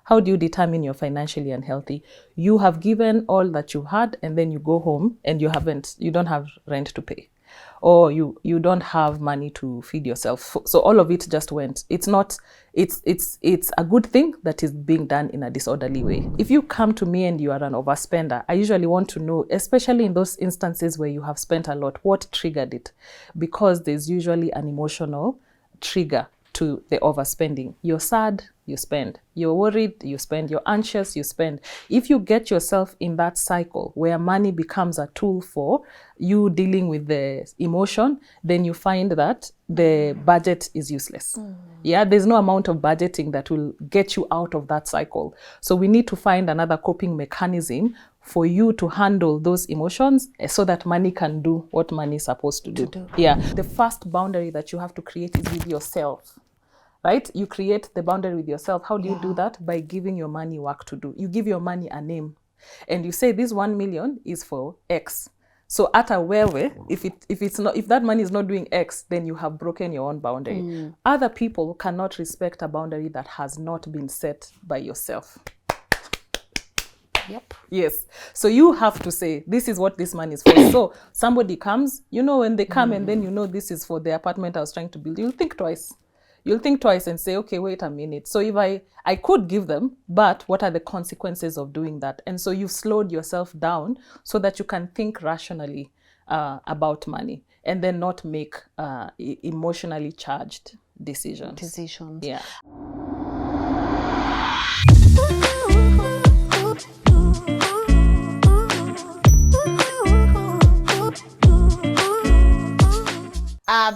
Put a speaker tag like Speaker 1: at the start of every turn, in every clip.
Speaker 1: How do you determine you're financially unhealthy? You have given all that you had, and then you go home and you don't have rent to pay, or you don't have money to feed yourself. So all of it just went. It's a good thing that is being done in a disorderly way. If you come to me and you are an overspender, I usually want to know, especially in those instances where you have spent a lot, what triggered it, because there's usually an emotional trigger to the overspending. You're sad, you spend. You're worried, you spend. You're anxious, you spend. If you get yourself in that cycle where money becomes a tool for you dealing with the emotion, then you find that the budget is useless. Yeah, there's no amount of budgeting that will get you out of that cycle. So we need to find another coping mechanism for you to handle those emotions so that money can do what money is supposed to do. Yeah, the first boundary that you have to create is with yourself. Right? You create the boundary with yourself. How do you do that? By giving your money work to do. You give your money a name, and you say this 1 million is for X. So at a wewe, if that money is not doing X, then you have broken your own boundary. Other people cannot respect a boundary that has not been set by yourself.
Speaker 2: Yep.
Speaker 1: Yes. So you have to say, this is what this money is for. So somebody comes, when they come and then this is for the apartment I was trying to build, you'll think twice. You'll think twice and say, okay, wait a minute. So if I could give them, but what are the consequences of doing that? And so you've slowed yourself down so that you can think rationally about money and then not make emotionally charged decisions. Yeah.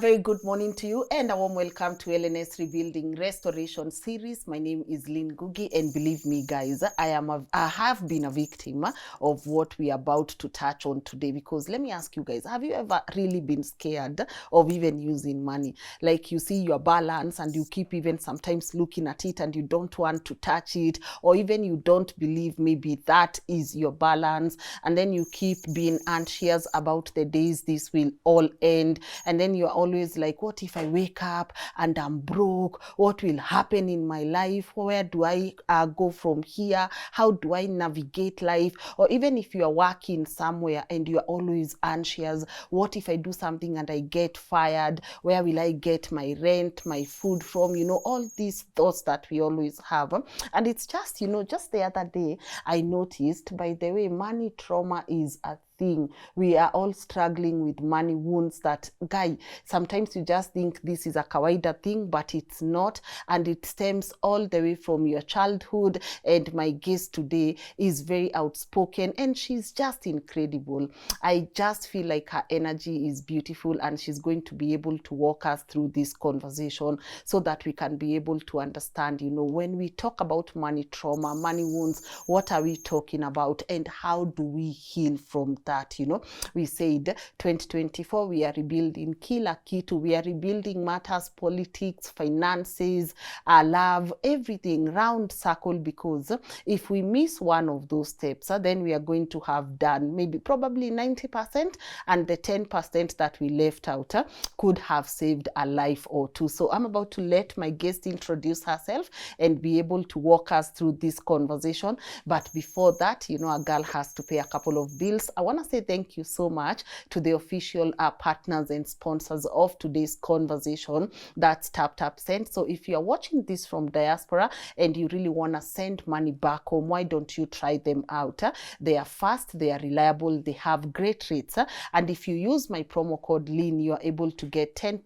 Speaker 2: Very good morning to you and a warm welcome to LNS Rebuilding Restoration Series. My name is Lynn Ngugi, and believe me guys, I have been a victim of what we are about to touch on today, because let me ask you guys, have you ever really been scared of even using money? Like you see your balance and you keep even sometimes looking at it and you don't want to touch it, or even you don't believe maybe that is your balance, and then you keep being anxious about the days this will all end, and then you're always like, what if I wake up and I'm broke? What will happen in my life? Where do I go from here? How do I navigate life? Or even if you are working somewhere and you're always anxious, what if I do something and I get fired? Where will I get my rent, my food from? All these thoughts that we always have. And it's just, just the other day, I noticed, by the way, money trauma is a thing. We are all struggling with money wounds that, guy, sometimes you just think this is a kawaida thing, but it's not, and it stems all the way from your childhood. And my guest today is very outspoken and she's just incredible. I just feel like her energy is beautiful, and she's going to be able to walk us through this conversation so that we can be able to understand, when we talk about money trauma, money wounds, what are we talking about and how do we heal from that? We said 2024, we are rebuilding kila kitu. We are rebuilding matters, politics, finances, love, everything, round circle, because if we miss one of those steps, then we are going to have done probably 90%, and the 10% that we left out could have saved a life or two. So I'm about to let my guest introduce herself and be able to walk us through this conversation. But before that, a girl has to pay a couple of bills. I want to say thank you so much to the official partners and sponsors of today's conversation. That's Tap Tap Send. So if you're watching this from diaspora and you really want to send money back home, why don't you try them out? They are fast, they are reliable, they have great rates. And if you use my promo code Lynn, you are able to get 10%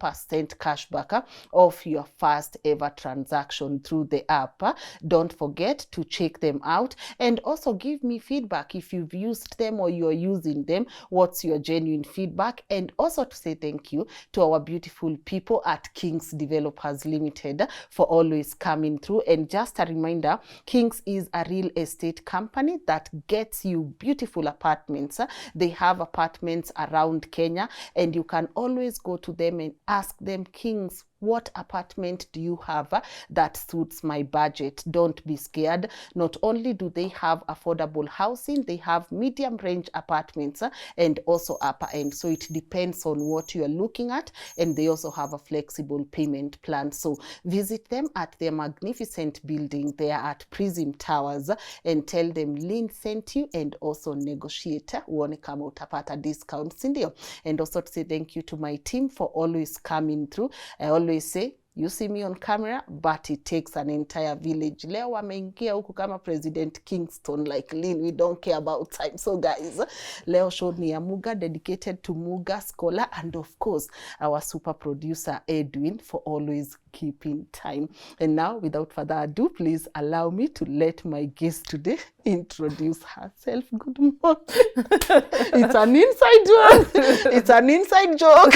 Speaker 2: cashback off your first ever transaction through the app. Don't forget to check them out, and also give me feedback if you've used them or you're using them. What's your genuine feedback? And also to say thank you to our beautiful people at Kings Developers Limited for always coming through. And just a reminder, Kings is a real estate company that gets you beautiful apartments. They have apartments around Kenya, and you can always go to them and ask them, Kings, what apartment do you have that suits my budget? Don't be scared. Not only do they have affordable housing, they have medium range apartments and also upper end. So it depends on what you are looking at, and they also have a flexible payment plan. So visit them at their magnificent building there at Prism Towers and tell them Lynn sent you, and also negotiate uone kama utapata discount, sindio? And also to say thank you to my team for always coming through. I always say, you see me on camera, but it takes an entire village. Leo wameingia huku kama President Kingston, like Lynn, we don't care about time. So guys, Leo showed me a Muga dedicated to Muga scholar, and of course, our super producer Edwin for always keeping time. And now, without further ado, please allow me to let my guest today introduce herself. Good morning. It's an inside joke. It's an inside joke.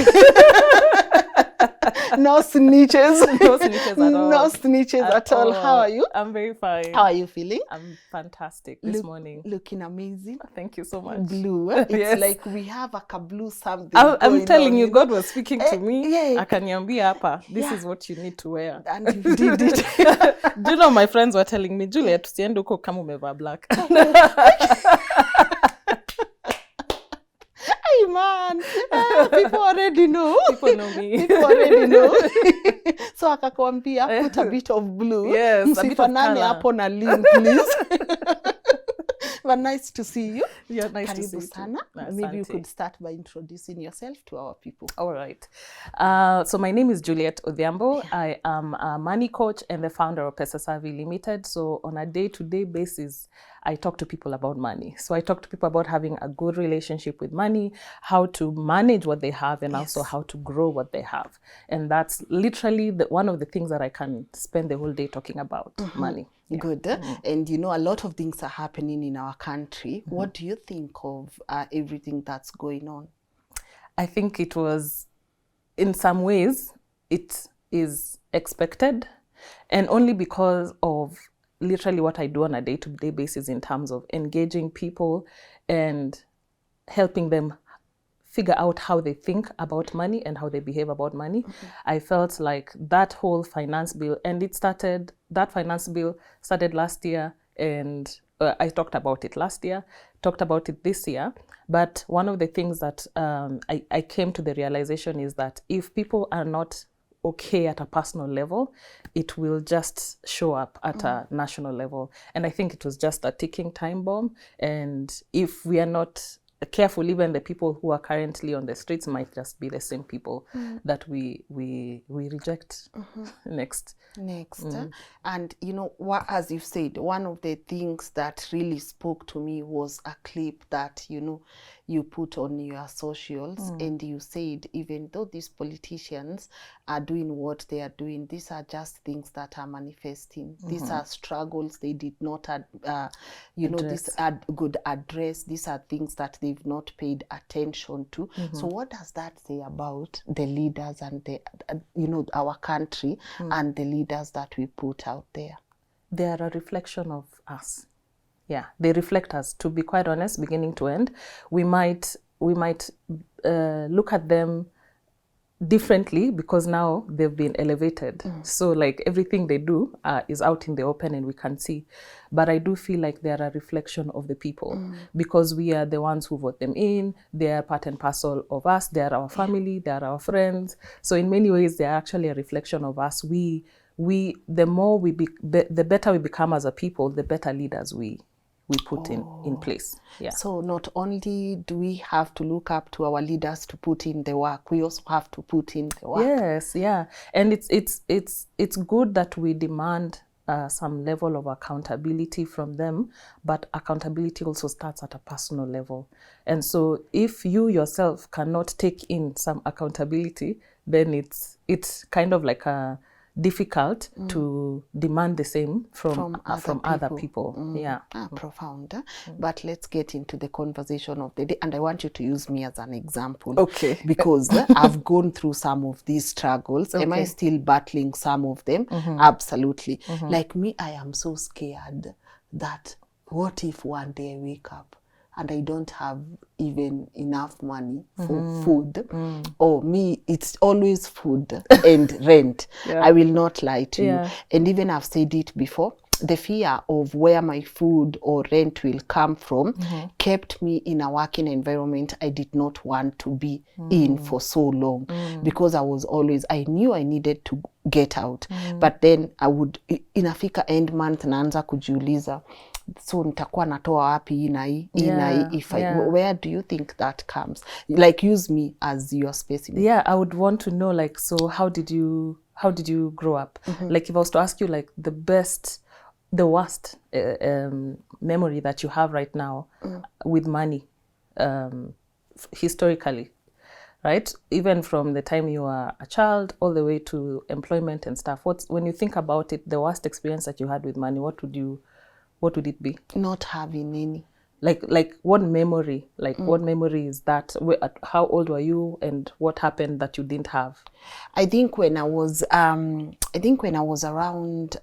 Speaker 2: No snitches.
Speaker 1: No snitches at all.
Speaker 2: No snitches at all. How are you?
Speaker 1: I'm very fine.
Speaker 2: How are you feeling?
Speaker 1: I'm fantastic this morning.
Speaker 2: Looking amazing.
Speaker 1: Thank you so much.
Speaker 2: Blue. It's
Speaker 1: Yes.
Speaker 2: like we have a blue something.
Speaker 1: I'm telling
Speaker 2: on,
Speaker 1: you,
Speaker 2: know?
Speaker 1: God was speaking to me.
Speaker 2: Yeah.
Speaker 1: Akaniambia hapa, this
Speaker 2: Yeah.
Speaker 1: is what you need to wear.
Speaker 2: And you did it.
Speaker 1: Do you know, my friends were telling me, Juliet, tusiende huko kama umevaa black.
Speaker 2: Hey man, people already know.
Speaker 1: People know me.
Speaker 2: People already know. So akakwambia put a bit of blue.
Speaker 1: Yes, a bit of
Speaker 2: Msifanane
Speaker 1: color.
Speaker 2: hapo na Lynn, please. But nice to see you.
Speaker 1: Yeah, nice to
Speaker 2: Karibu
Speaker 1: see you.
Speaker 2: sana.
Speaker 1: Asante.
Speaker 2: Maybe you could start by introducing yourself to our people.
Speaker 1: All right. So my name is Juliet Odhiambo. I am a money coach and the founder of Pesa Savvy Limited. So on a day-to-day basis, I talk to people about money. So I talk to people about having a good relationship with money, how to manage what they have, and also how to grow what they have. And that's literally one of the things that I can spend the whole day talking about, money. Yeah.
Speaker 2: Good. And you know, a lot of things are happening in our country. What do you think of everything that's going on?
Speaker 1: I think it was, in some ways, it is expected, and only because of literally what I do on a day-to-day basis in terms of engaging people and helping them figure out how they think about money and how they behave about money. I felt like that whole finance bill, and that finance bill started last year, and I talked about it last year, talked about it this year. But one of the things that I came to the realization is that if people are not okay at a personal level, it will just show up at a national level. And I think it was just a ticking time bomb. And if we are not careful, even the people who are currently on the streets might just be the same people that we reject next.
Speaker 2: And you know what, as you said, one of the things that really spoke to me was a clip that you put on your socials, and you said, even though these politicians are doing what they are doing, these are just things that are manifesting. These are struggles they did not this are good address. These are things that they've not paid attention to. So what does that say about the leaders and the our country and the leaders that we put out there?
Speaker 1: They are a reflection of us. Yeah, they reflect us. To be quite honest, beginning to end, we might look at them differently because now they've been elevated. So like everything they do is out in the open and we can see. But I do feel like they are a reflection of the people because we are the ones who vote them in. They are part and parcel of us. They are our family. They are our friends. So in many ways, they are actually a reflection of us. The more the better we become as a people, the better leaders we put in place. Yeah.
Speaker 2: So not only do we have to look up to our leaders to put in the work, we also have to put in the work.
Speaker 1: Yes, yeah. And it's good that we demand some level of accountability from them, but accountability also starts at a personal level. And so if you yourself cannot take in some accountability, then it's kind of like difficult to demand the same from other people. Yeah.
Speaker 2: Profound. But let's get into the conversation of the day, and I want you to use me as an example.
Speaker 1: Okay.
Speaker 2: Because I've gone through some of these struggles. Am I still battling some of them? Absolutely. Like me, I am so scared that what if one day I wake up and I don't have even enough money for food, or me, it's always food and rent. I will not lie to you. And even I've said it before, the fear of where my food or rent will come from kept me in a working environment I did not want to be in for so long, because I knew I needed to get out, but then I would, inafika end month naanza kujiuliza, so nitakuwa natoa wapi hii na hii na hii, where do you think that comes? Like, use me as your specimen.
Speaker 1: Yeah, I would want to know, like, so how did you grow up? Like, if I was to ask you, like, the worst memory that you have right now with money, historically, right? Even from the time you were a child all the way to employment and stuff. When you think about it, the worst experience that you had with money, what would it be?
Speaker 2: Not having any.
Speaker 1: Like what memory? Like what memory is that? How old were you, and what happened that you didn't have?
Speaker 2: I think when I was around,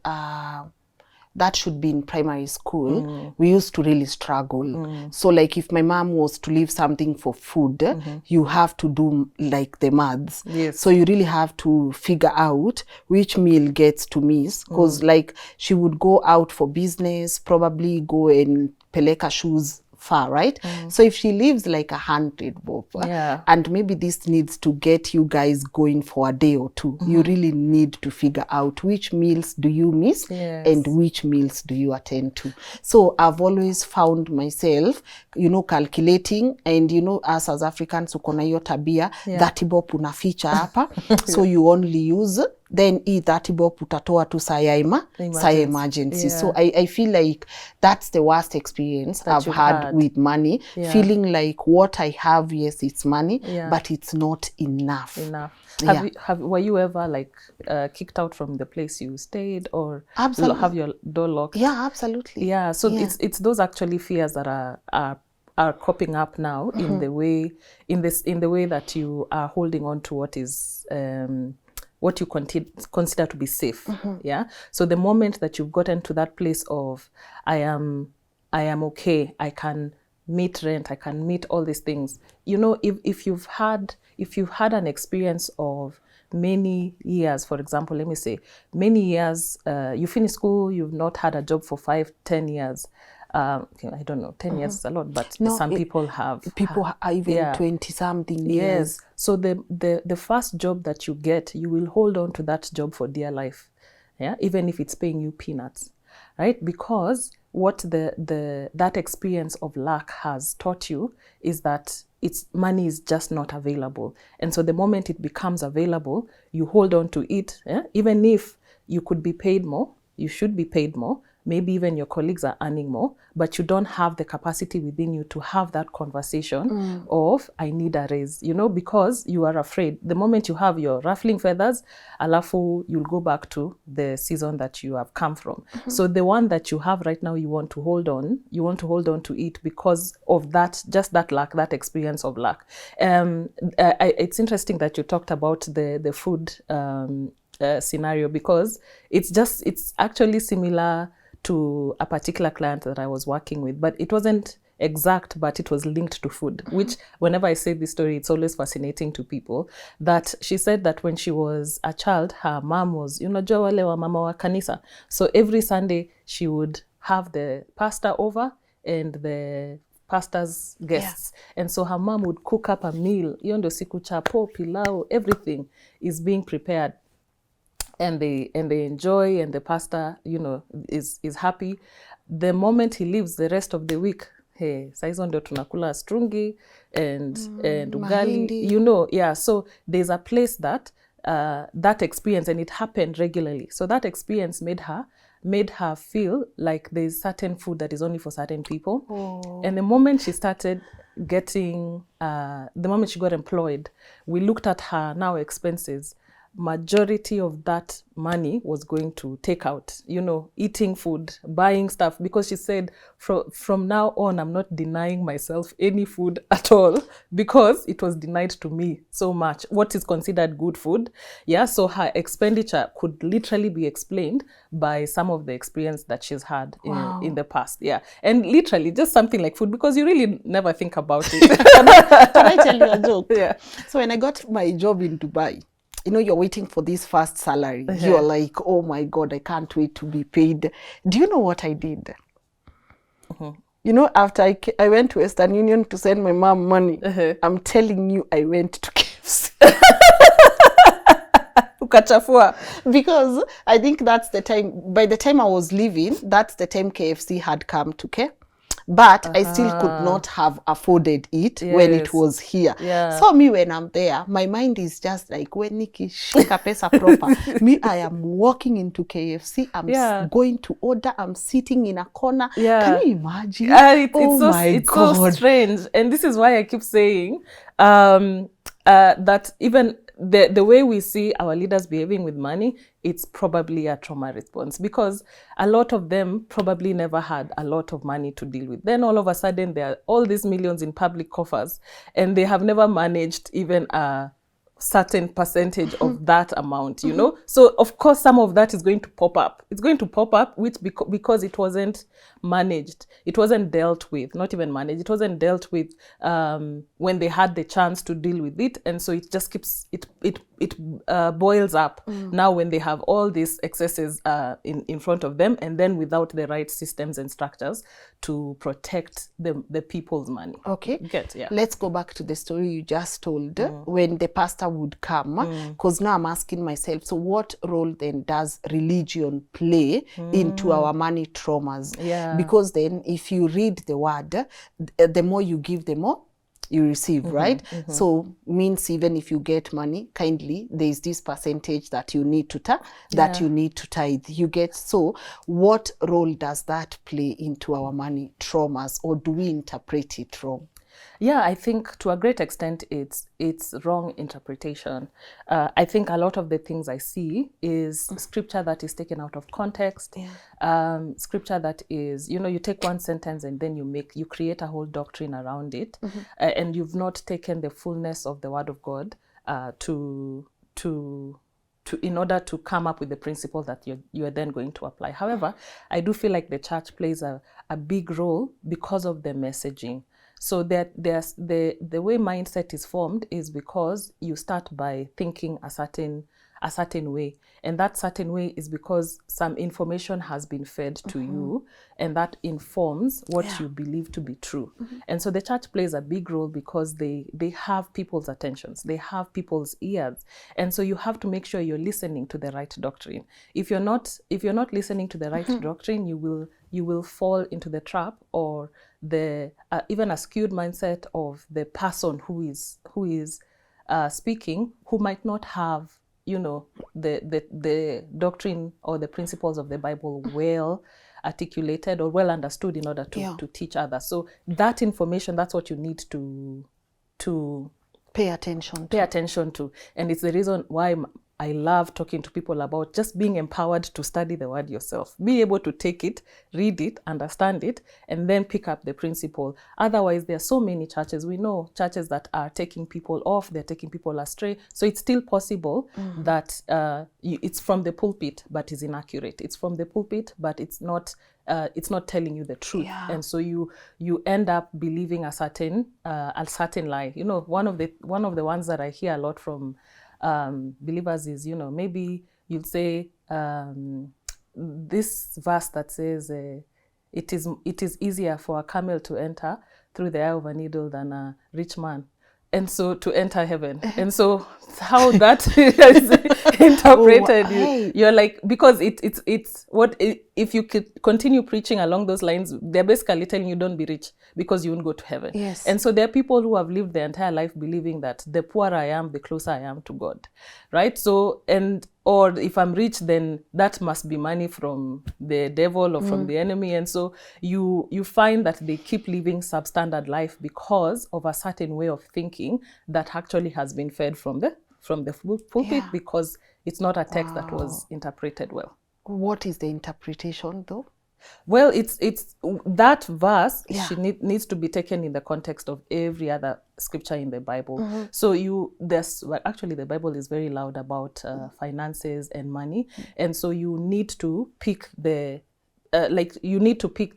Speaker 2: that should be in primary school, we used to really struggle. So like, if my mom was to leave something for food, you have to do like the maths.
Speaker 1: Yes.
Speaker 2: So you really have to figure out which meal gets to miss, because like, she would go out for business, probably go and peleka shoes far, right? So if she leaves like 100 bob, and maybe this needs to get you guys going for a day or two, you really need to figure out which meals do you miss and which meals do you attend to. So I've always found myself, calculating, and us as Africans, ukona hiyo tabia, 30 bob unaficha hapa, so you only use, then hii 30 bob utatoa tu saa ya emergency. So I feel like that's the worst experience I've had with money, feeling like what I have, yes, it's money, but it's not enough.
Speaker 1: Were you ever like kicked out from the place you stayed, or
Speaker 2: absolutely
Speaker 1: have your door locked?
Speaker 2: Yeah, absolutely.
Speaker 1: Yeah, so it's those actually fears that are cropping up now in the way that you are holding on to what is what you consider to be safe. Yeah. So the moment that you've gotten to that place of I am okay, I can meet rent, I can meet all these things. If you've had an experience of many years, for example, let me say many years, you finish school, you've not had a job for 5-10 years. I don't know, 10 years is a lot, but some people have.
Speaker 2: People are even 20-something years.
Speaker 1: Yes. So the first job that you get, you will hold on to that job for dear life. Yeah, even if it's paying you peanuts, right? Because what that experience of lack has taught you is that money is just not available. And so the moment it becomes available, you hold on to it. Even if you could be paid more, you should be paid more, maybe even your colleagues are earning more, but you don't have the capacity within you to have that conversation of, I need a raise, because you are afraid. The moment you have your ruffling feathers, alafu, you'll go back to the season that you have come from. So the one that you have right now, you want to hold on to it because of that, just that lack, that experience of lack. It's interesting that you talked about the food scenario, because it's actually similar to a particular client that I was working with, but it wasn't exact, but it was linked to food, which whenever I say this story, it's always fascinating to people, that she said that when she was a child, her mom was, unajua wale wa mama wa kanisa. So every Sunday she would have the pastor over and the pastor's guests. And so her mom would cook up a meal. Hiyo ndio siku chapo, pilau, everything is being prepared. And they enjoy, and the pastor, is happy. The moment he leaves, the rest of the week, hey, saizo ndio tunakula strungi and ugali, so there's a place that that experience, and it happened regularly. So that experience made her feel like there's certain food that is only for certain people. And the moment she started the moment she got employed, we looked at her now expenses. majority of that money was going to take out, eating food, buying stuff, because she said from now on, I'm not denying myself any food at all, because it was denied to me so much. What is considered good food? Yeah. So her expenditure could literally be explained by some of the experience that she's had in the past. Yeah. And literally just something like food, because you really never think about it.
Speaker 2: Can I tell you a joke?
Speaker 1: Yeah.
Speaker 2: So when I got my job in Dubai, you're waiting for this first salary. You're like, oh my God, I can't wait to be paid. Do you know what I did? After I went to Western Union to send my mom money, I'm telling you, I went to KFC.
Speaker 1: Ukachafua.
Speaker 2: Because I think that's the time, by the time I was leaving, that's the time KFC had come to K. But I still could not have afforded it when it was here.
Speaker 1: Yeah.
Speaker 2: So me, when I'm there, my mind is just like, when Nikki shika pesa proper. Me, I am walking into KFC. I'm going to order. I'm sitting in a corner.
Speaker 1: Yeah.
Speaker 2: Can you imagine?
Speaker 1: It's so strange. And this is why I keep saying that even the way we see our leaders behaving with money, it's probably a trauma response, because a lot of them probably never had a lot of money to deal with. Then all of a sudden there are all these millions in public coffers, and they have never managed even a certain percentage of that amount, So of course some of that is going to pop up. It's going to pop up because it wasn't managed. It wasn't dealt with, not even managed. It wasn't dealt with when they had the chance to deal with it. And so it just keeps, it boils up now when they have all these excesses in front of them, and then without the right systems and structures to protect the people's money.
Speaker 2: Okay.
Speaker 1: Yeah.
Speaker 2: Let's go back to the story you just told when the pastor would come, because now I'm asking myself, so what role then does religion play into our money traumas?
Speaker 1: Yeah.
Speaker 2: Because then if you read the word, the more you give, the more you receive, right? So means even if you get money, kindly, there's this percentage that you need to tithe. You get, so what role does that play into our money traumas, or do we interpret it wrong?
Speaker 1: Yeah, I think to a great extent it's wrong interpretation. I think a lot of the things I see is scripture that is taken out of context. Scripture that is, you take one sentence and then you create a whole doctrine around it, and you've not taken the fullness of the Word of God in order to come up with the principle that you are then going to apply. However, I do feel like the church plays a big role because of the messaging. So that the way mindset is formed is because you start by thinking a certain way, and that certain way is because some information has been fed to you, and that informs what you believe to be true. And so the church plays a big role because they have people's attentions, they have people's ears, and so you have to make sure you're listening to the right doctrine. If you're not listening to the right doctrine, you will fall into the trap or the even a skewed mindset of the person who is speaking, who might not have the doctrine or the principles of the Bible well articulated or well understood in order to teach others. So that information, that's what you need to
Speaker 2: pay attention
Speaker 1: to. And it's the reason why I love talking to people about just being empowered to study the word yourself. Be able to take it, read it, understand it, and then pick up the principle. Otherwise, there are so many churches. We know churches that are taking people off, they're taking people astray. So it's still possible that it's from the pulpit, but is inaccurate. It's from the pulpit, but it's not telling you the truth. And so you end up believing a certain lie. One of the ones that I hear a lot from believers is, maybe you'll say this verse that says it is easier for a camel to enter through the eye of a needle than a rich man, and so to enter heaven. And so how that is interpreted, you're like, because it's what if you could continue preaching along those lines, they're basically telling you don't be rich because you won't go to heaven.
Speaker 2: Yes.
Speaker 1: And so there are people who have lived their entire life believing that the poorer I am, the closer I am to God, right? So, or if I'm rich, then that must be money from the devil or from the enemy. And so you find that they keep living substandard life because of a certain way of thinking that actually has been fed from the pulpit, because It's not a text that was interpreted well.
Speaker 2: What is the interpretation though?
Speaker 1: Well, it's that verse
Speaker 2: Yeah.
Speaker 1: needs to be taken in the context of every other scripture in the Bible. So actually the Bible is very loud about finances and money, and so you need to pick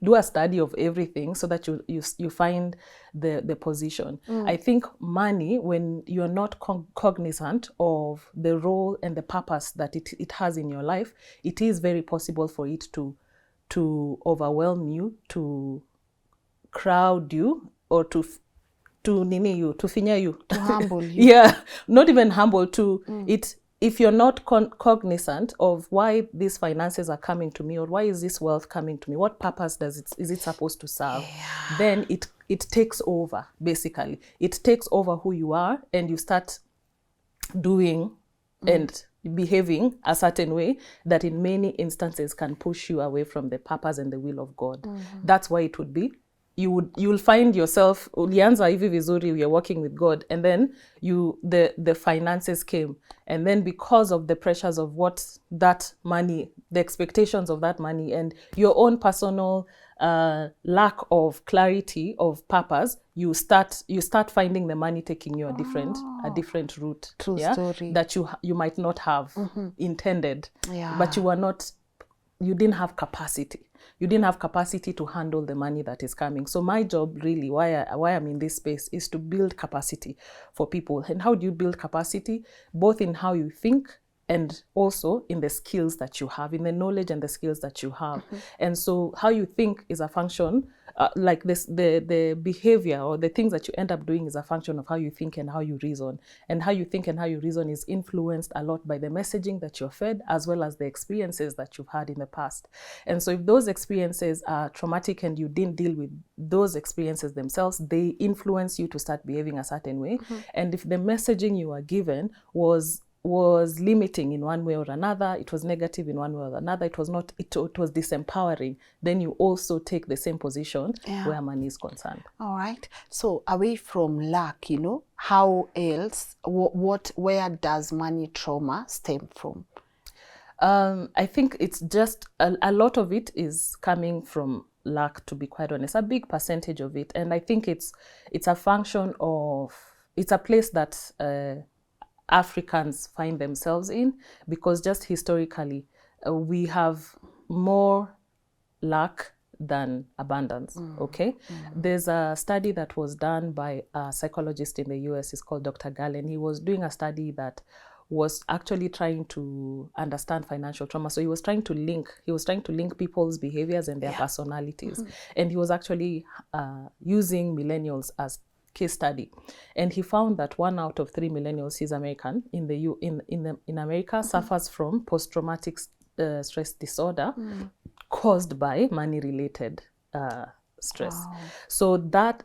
Speaker 1: do a study of everything so that you find the position. I think money, when you're not cognizant of the role and the purpose that it has in your life, it is very possible for it to overwhelm you, to crowd you, or to finya you,
Speaker 2: To humble you.
Speaker 1: yeah, not even humble, it. If you're not cognizant of why these finances are coming to me, or why is this wealth coming to me, what purpose is it supposed to serve, then it takes over. Basically, it takes over who you are, and you start doing and behaving a certain way that in many instances can push you away from the purpose and the will of God. That's why it would be, you'll find yourself, ulianza hivi vizuri, you're working with God, and then the finances came, and then because of the pressures of what that money, the expectations of that money, and your own personal lack of clarity of purpose, you start finding the money taking you a different route.
Speaker 2: True story.
Speaker 1: That you might not have intended, but you didn't have capacity. You didn't have capacity to handle the money that is coming. So my job really, why I'm in this space, is to build capacity for people. And how do you build capacity? Both in how you think and also in the skills that you have, in the knowledge and the skills that you have. And so how you think is a function, like this, the behavior or the things that you end up doing is a function of how you think and how you reason. And how you think and how you reason is influenced a lot by the messaging that you're fed, as well as the experiences that you've had in the past. And so if those experiences are traumatic and you didn't deal with those experiences themselves, they influence you to start behaving a certain way. And if the messaging you were given was limiting in one way or another, it was negative in one way or another, it was disempowering, then you also take the same position where money is concerned.
Speaker 2: All right. So away from lack, how else, where does money trauma stem from?
Speaker 1: I think it's just a lot of it is coming from lack, to be quite honest, a big percentage of it. And I think it's a function of, it's a place that Africans find themselves in, because just historically we have more lack than abundance. Okay. There's a study that was done by a psychologist in the US. It's called Dr. Gallen. He was doing a study that was actually trying to understand financial trauma. So he was trying to link people's behaviors and their personalities. And he was actually using millennials as case study, and he found that 1 out of 3 millennials, he's American, in America, suffers from post-traumatic stress disorder caused by money-related stress. Wow. So that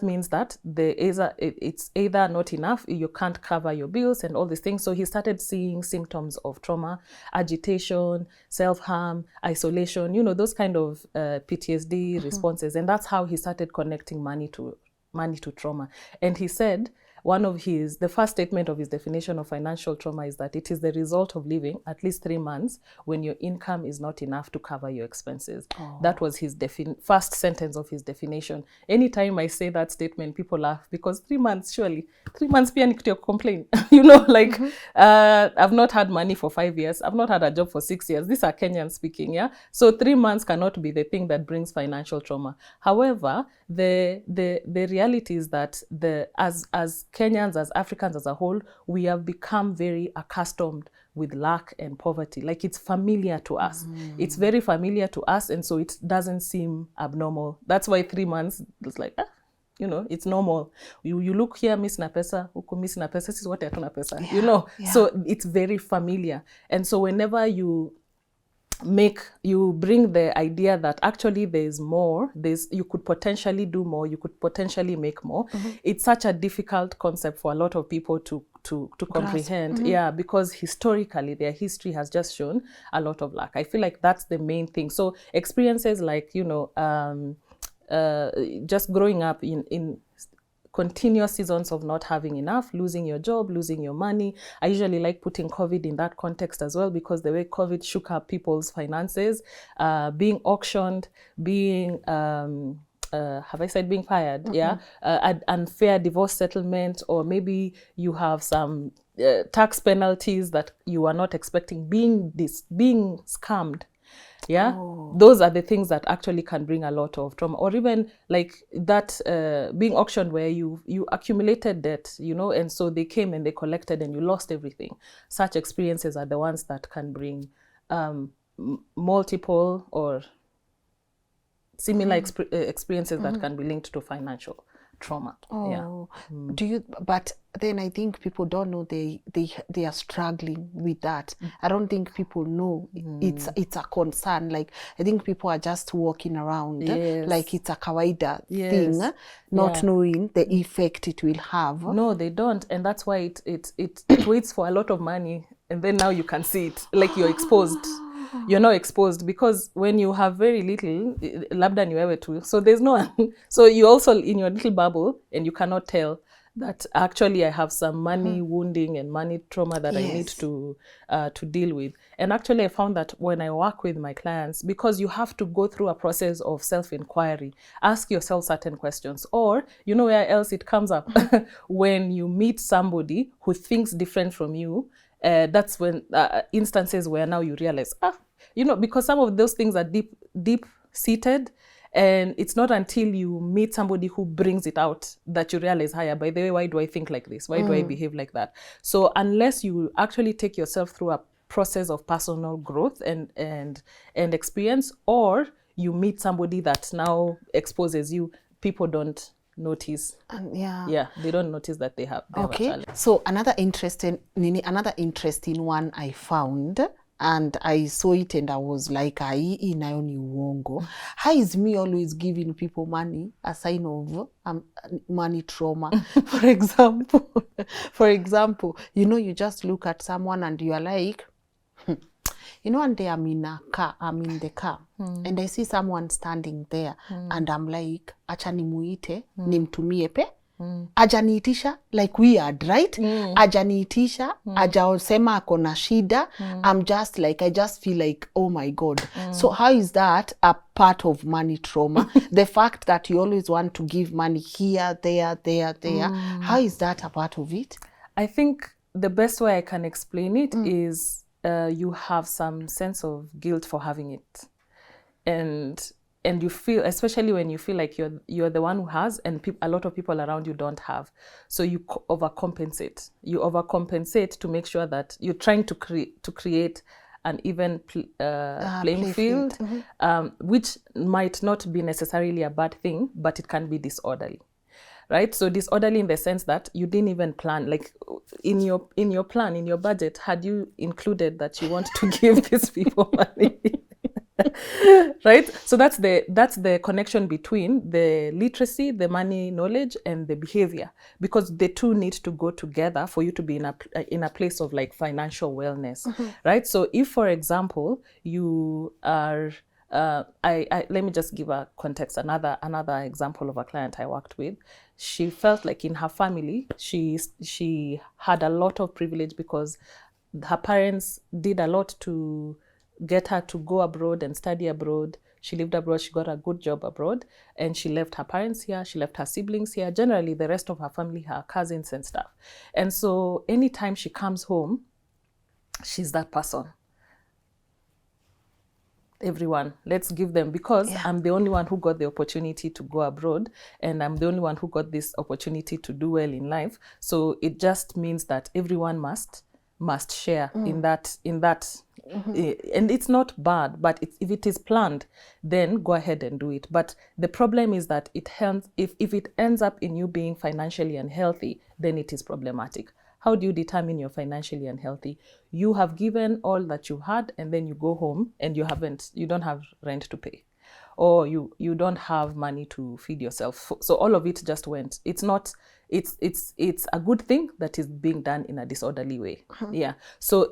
Speaker 1: means that it's either not enough, you can't cover your bills and all these things. So he started seeing symptoms of trauma, agitation, self-harm, isolation, those kind of PTSD responses, and that's how he started connecting money to trauma. And he said the first statement of his definition of financial trauma is that it is the result of living at least 3 months when your income is not enough to cover your expenses. That was his first sentence of his definition. Anytime I say that statement, people laugh, because 3 months, surely 3 months pia nikutio complain. I've not had money for 5 years. I've not had a job for 6 years. These are Kenyan speaking, yeah? So 3 months cannot be the thing that brings financial trauma. However, the reality is that as Kenyans, as Africans as a whole, we have become very accustomed with lack and poverty. Like, it's familiar to us. It's very familiar to us, and so it doesn't seem abnormal. That's why 3 months, it's like, it's normal. You look here, miss na pesa, huku miss na pesa, this is what hatuna pesa, So it's very familiar. And so whenever you bring the idea that actually there's more, you could potentially do more, you could potentially make more, it's such a difficult concept for a lot of people to comprehend. Because historically their history has just shown a lot of lack. I feel like that's the main thing. So experiences like just growing up in continuous seasons of not having enough, losing your job, losing your money. I usually like putting COVID in that context as well, because the way COVID shook up people's finances, being auctioned, being have I said being fired? Yeah, unfair divorce settlement, or maybe you have some tax penalties that you are not expecting, being scammed. Yeah, those are the things that actually can bring a lot of trauma, or even like that being auctioned where you accumulated debt, you know, and so they came and they collected and you lost everything. Such experiences are the ones that can bring multiple or similar experiences that can be linked to financial trauma.
Speaker 2: Do you? But then I think people don't know they are struggling with that. I don't think people know it's a concern. Like, I think people are just walking around like it's a kawaida thing, not knowing the effect it will have.
Speaker 1: No, they don't, and that's why it waits for a lot of money, and then now you can see it, like you're exposed. You're not exposed, because when you have very little, labda ni wewe tu, so there's no one. So you also in your little bubble, and you cannot tell that actually I have some money wounding and money trauma that I need to deal with. And actually I found that when I work with my clients, because you have to go through a process of self-inquiry, ask yourself certain questions, or you know where else it comes up when you meet somebody who thinks different from you. That's when instances where now you realize, you know, because some of those things are deep seated, and it's not until you meet somebody who brings it out that you realize, by the way, why do I think like this? Why do I behave like that? So unless you actually take yourself through a process of personal growth and experience, or you meet somebody that now exposes you, people don't notice. They don't notice that they have a challenge.
Speaker 2: So another interesting one I found, and I saw it and I was like, hii nayo ni uongo. How is me always giving people money a sign of money trauma? For example, you know, you just look at someone and you are like, you know, one day I'm in the car, and I see someone standing there, and I'm like, acha nimuite, nimtumie pe. Ajaniitisha, like weird, right? Ajaniitisha, ajaosema akona shida. I'm just like, I just feel like, oh my God. So how is that a part of money trauma? The fact that you always want to give money here, there. How is that a part of it?
Speaker 1: I think the best way I can explain it is you have some sense of guilt for having it. And you feel, especially when you feel like you're the one who has, and a lot of people around you don't have. So you overcompensate. You overcompensate to make sure that you're trying to create an even playing field, which might not be necessarily a bad thing, but it can be disorderly. Right? So disorderly in the sense that you didn't even plan, like in your plan, in your budget, had you included that you want to give these people money? Right? So that's the connection between the literacy, the money knowledge, and the behavior, because the two need to go together for you to be in a place of like financial wellness. Right? So if, for example, you are let me just give a context. Another example of a client I worked with. She felt like in her family, she had a lot of privilege because her parents did a lot to get her to go abroad and study abroad. She lived abroad, she got a good job abroad, and she left her parents here, she left her siblings here, generally the rest of her family, her cousins and stuff. And so anytime she comes home, she's that person. Everyone, let's give them, because I'm the only one who got the opportunity to go abroad, and I'm the only one who got this opportunity to do well in life. So it just means that everyone must share in that. And it's not bad, but if it is planned, then go ahead and do it. But the problem is that if it ends up in you being financially unhealthy, then it is problematic. How do you determine you're financially unhealthy? You have given all that you had, and then you go home and you don't have rent to pay, or you don't have money to feed yourself. So all of it just went. It's a good thing that is being done in a disorderly way. Yeah. So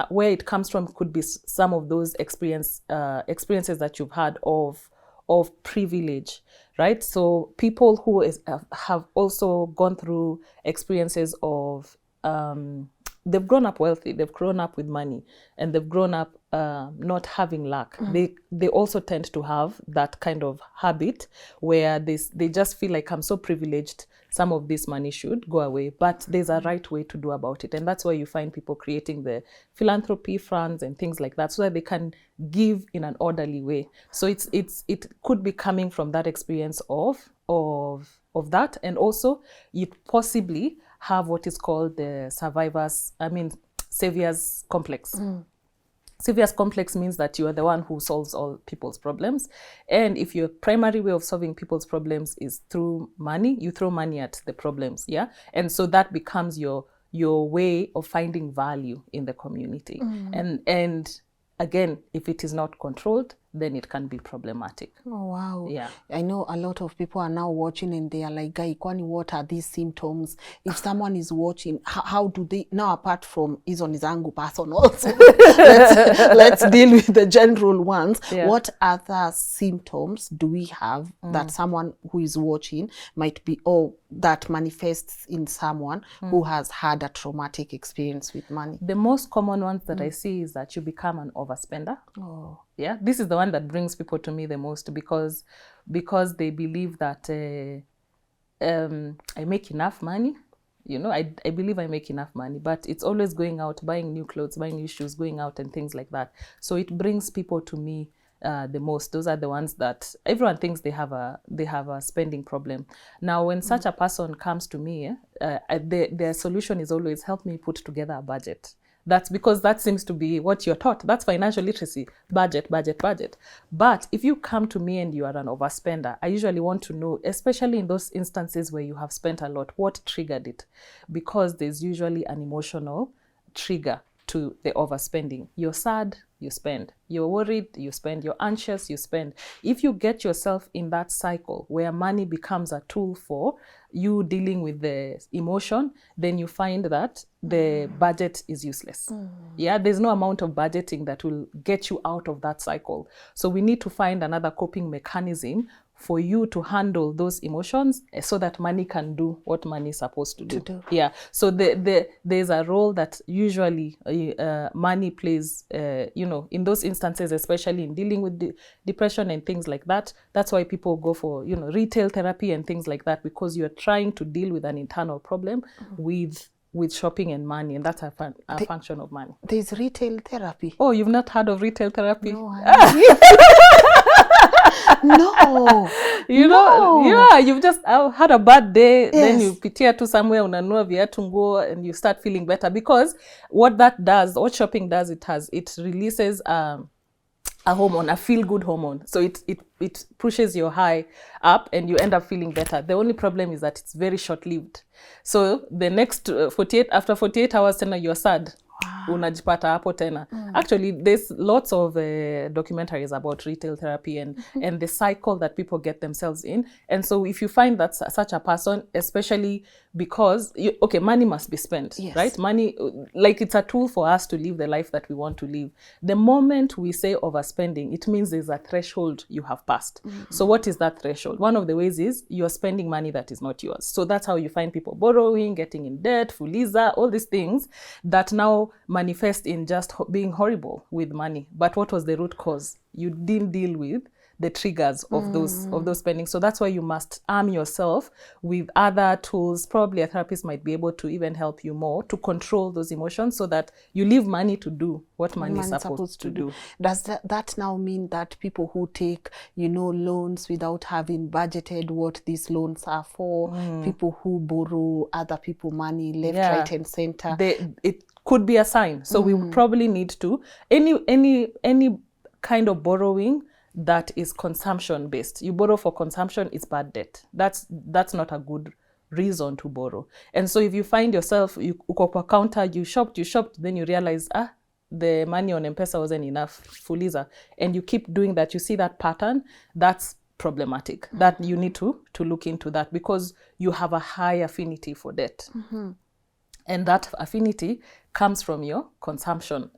Speaker 1: where it comes from could be some of those experiences that you've had of of privilege, right? So people who have also gone through experiences of they've grown up wealthy, they've grown up with money, and they've grown up not having lack. They also tend to have that kind of habit where they just feel like, I'm so privileged, some of this money should go away, but there's a right way to do about it. And that's why you find people creating the philanthropy funds and things like that, so that they can give in an orderly way. So it could be coming from that experience of that, and also you possibly have what is called the savior's complex. Savior's complex means that you are the one who solves all people's problems. And if your primary way of solving people's problems is through money, you throw money at the problems, yeah? And so that becomes your way of finding value in the community. And again, if it is not controlled, then it can be problematic.
Speaker 2: Oh, wow.
Speaker 1: Yeah.
Speaker 2: I know a lot of people are now watching and they are like, Guy, kwani, what are these symptoms? If someone is watching, how do they, now apart from Izon Izangu person also, let's deal with the general ones.
Speaker 1: Yeah.
Speaker 2: What other symptoms do we have that someone who is watching might be, or that manifests in someone who has had a traumatic experience with money?
Speaker 1: The most common ones that I see is that you become an overspender.
Speaker 2: Oh.
Speaker 1: Yeah, this is the one that brings people to me the most, because they believe that I make enough money. You know, I believe I make enough money, but it's always going out, buying new clothes, buying new shoes, going out and things like that. So it brings people to me the most. Those are the ones that everyone thinks they have a spending problem. Now, when such a person comes to me, their solution is always, help me put together a budget. That's because that seems to be what you're taught. That's financial literacy. Budget, budget, budget. But if you come to me and you are an overspender, I usually want to know, especially in those instances where you have spent a lot, what triggered it? Because there's usually an emotional trigger to the overspending. You're sad, you spend. You're worried, you spend. You're anxious, you spend. If you get yourself in that cycle where money becomes a tool for you dealing with the emotion, then you find that the budget is useless. Yeah, there's no amount of budgeting that will get you out of that cycle. So we need to find another coping mechanism for you to handle those emotions so that money can do what money is supposed to do. Yeah. So there's a role that usually money plays, in those instances, especially in dealing with depression and things like that. That's why people go for, retail therapy and things like that, because you're trying to deal with an internal problem with shopping and money, and that's a function of money.
Speaker 2: There's retail therapy.
Speaker 1: Oh, you've not heard of retail therapy?
Speaker 2: No, no.
Speaker 1: Yeah, you've just had a bad day,
Speaker 2: yes.
Speaker 1: Then you pitia to somewhere, unanua viatu nguo, and you start feeling better, because what shopping does, it releases a hormone, a feel-good hormone. So it pushes your high up and you end up feeling better. The only problem is that it's very short-lived. So the next after 48 hours, tena you're sad. Unajipata hapo tena. Actually, there's lots of documentaries about retail therapy and the cycle that people get themselves in. And so if you find that such a person, especially because, money must be spent,
Speaker 2: yes.
Speaker 1: Right? Money, like it's a tool for us to live the life that we want to live. The moment we say overspending, it means there's a threshold you have passed. So what is that threshold? One of the ways is you're spending money that is not yours. So that's how you find people borrowing, getting in debt, fuliza, all these things that now manifest in just being horrible with money. But what was the root cause? You didn't deal with the triggers of those spending. So that's why you must arm yourself with other tools. Probably a therapist might be able to even help you more to control those emotions so that you leave money to do what money is supposed to do.
Speaker 2: Does that now mean that people who take, loans without having budgeted what these loans are for, people who borrow other people money left, right and center?
Speaker 1: It could be a sign. So we would probably need to, any kind of borrowing that is consumption based. You borrow for consumption, it's bad debt. That's not a good reason to borrow. And so if you find yourself, you go per counter, you shopped, then you realize, the money on M-Pesa wasn't enough, fuliza, and you keep doing that, you see that pattern, that's problematic. That you need to look into that, because you have a high affinity for debt. And that affinity comes from your consumption.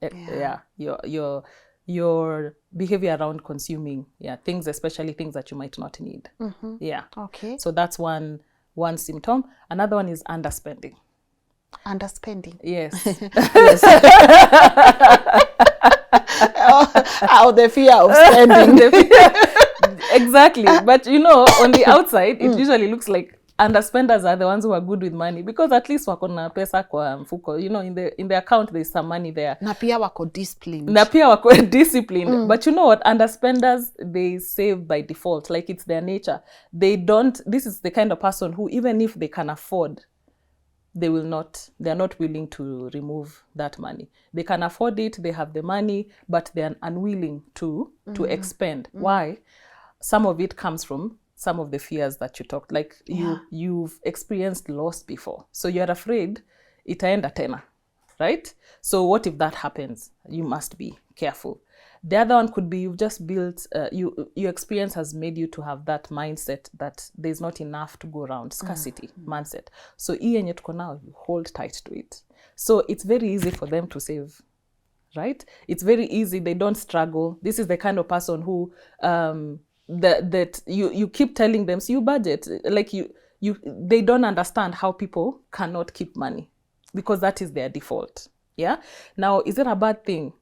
Speaker 1: your behavior around consuming, things, especially things that you might not need. Yeah.
Speaker 2: Okay.
Speaker 1: So that's one symptom. Another one is underspending.
Speaker 2: Underspending.
Speaker 1: Yes.
Speaker 2: Yes. How the fear of spending.
Speaker 1: Exactly. But on the outside, it usually looks like underspenders are the ones who are good with money, because at least wako na pesa kwa mfuko. In the account there's some money there.
Speaker 2: Na pia wako disciplined.
Speaker 1: But you know what? Underspenders, they save by default. Like, it's their nature. This is the kind of person who, even if they can afford, they're not willing to remove that money. They can afford it, they have the money, but they're unwilling to expend. Why? Some of it comes from some of the fears that you talked. Like, you've experienced loss before, so you're afraid itaenda tena, right? So what if that happens? You must be careful. The other one could be you've just built, your experience has made you to have that mindset that there's not enough to go around, scarcity mindset. So yenye tuko now, you hold tight to it. So it's very easy for them to save, right? It's very easy. They don't struggle. This is the kind of person who, that you keep telling them, so you budget, like they don't understand how people cannot keep money, because that is their default. Yeah. Now, is it a bad thing?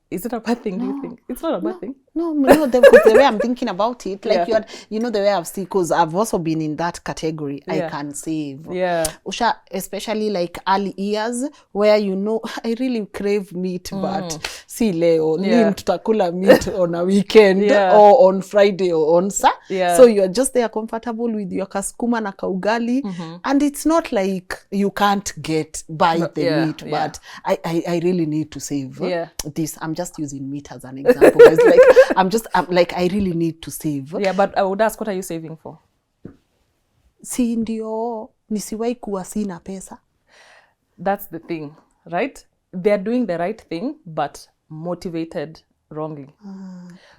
Speaker 1: Is it a bad thing? Do you think it's not a bad thing?
Speaker 2: No, the way I'm thinking about it, like the way I've seen, because I've also been in that category. I can save.
Speaker 1: Yeah.
Speaker 2: Usha, especially like early years where I really crave meat, but si leo, Lynn tutakula meat on a weekend or on Friday or on Saturday. So you're just there comfortable with your kaskuma na kaugali, and it's not like you can't buy the meat, but I really need to save this. I'm just using meat as an example. It's like I really need to save.
Speaker 1: Yeah, but I would ask, what are you saving for?
Speaker 2: Si ndio nisiwahi kuwa sina pesa.
Speaker 1: That's the thing, right? They're doing the right thing, but motivated wrongly.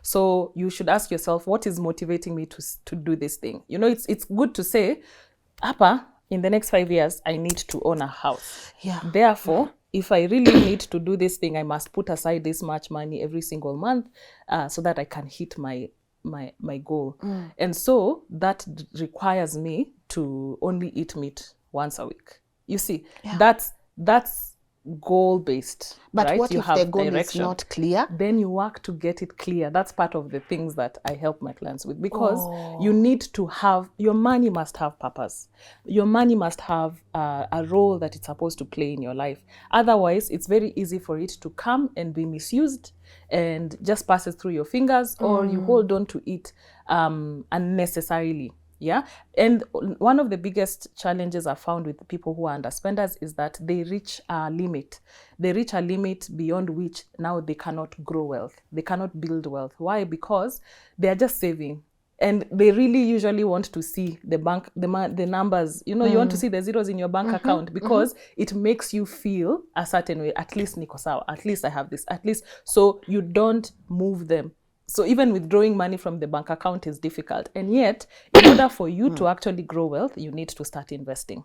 Speaker 1: So you should ask yourself, what is motivating me to do this thing? It's good to say, Appa, in the next 5 years, I need to own a house.
Speaker 2: Yeah.
Speaker 1: Therefore, if I really need to do this thing, I must put aside this much money every single month so that I can hit my goal. And so that requires me to only eat meat once a week. You see, that's goal-based.
Speaker 2: But
Speaker 1: right?
Speaker 2: what if the goal is not clear?
Speaker 1: Then you work to get it clear. That's part of the things that I help my clients with, because you need to have, your money must have purpose. Your money must have a role that it's supposed to play in your life. Otherwise, it's very easy for it to come and be misused and just passes through your fingers, or you hold on to it unnecessarily. Yeah. And one of the biggest challenges I found with people who are underspenders is that they reach a limit. They reach a limit beyond which now they cannot grow wealth. They cannot build wealth. Why? Because they are just saving. And they really usually want to see the numbers. You want to see the zeros in your bank account, because it makes you feel a certain way. At least niko sawa. At least I have this. At least. So you don't move them. So even withdrawing money from the bank account is difficult. And yet, in order for you to actually grow wealth, you need to start investing.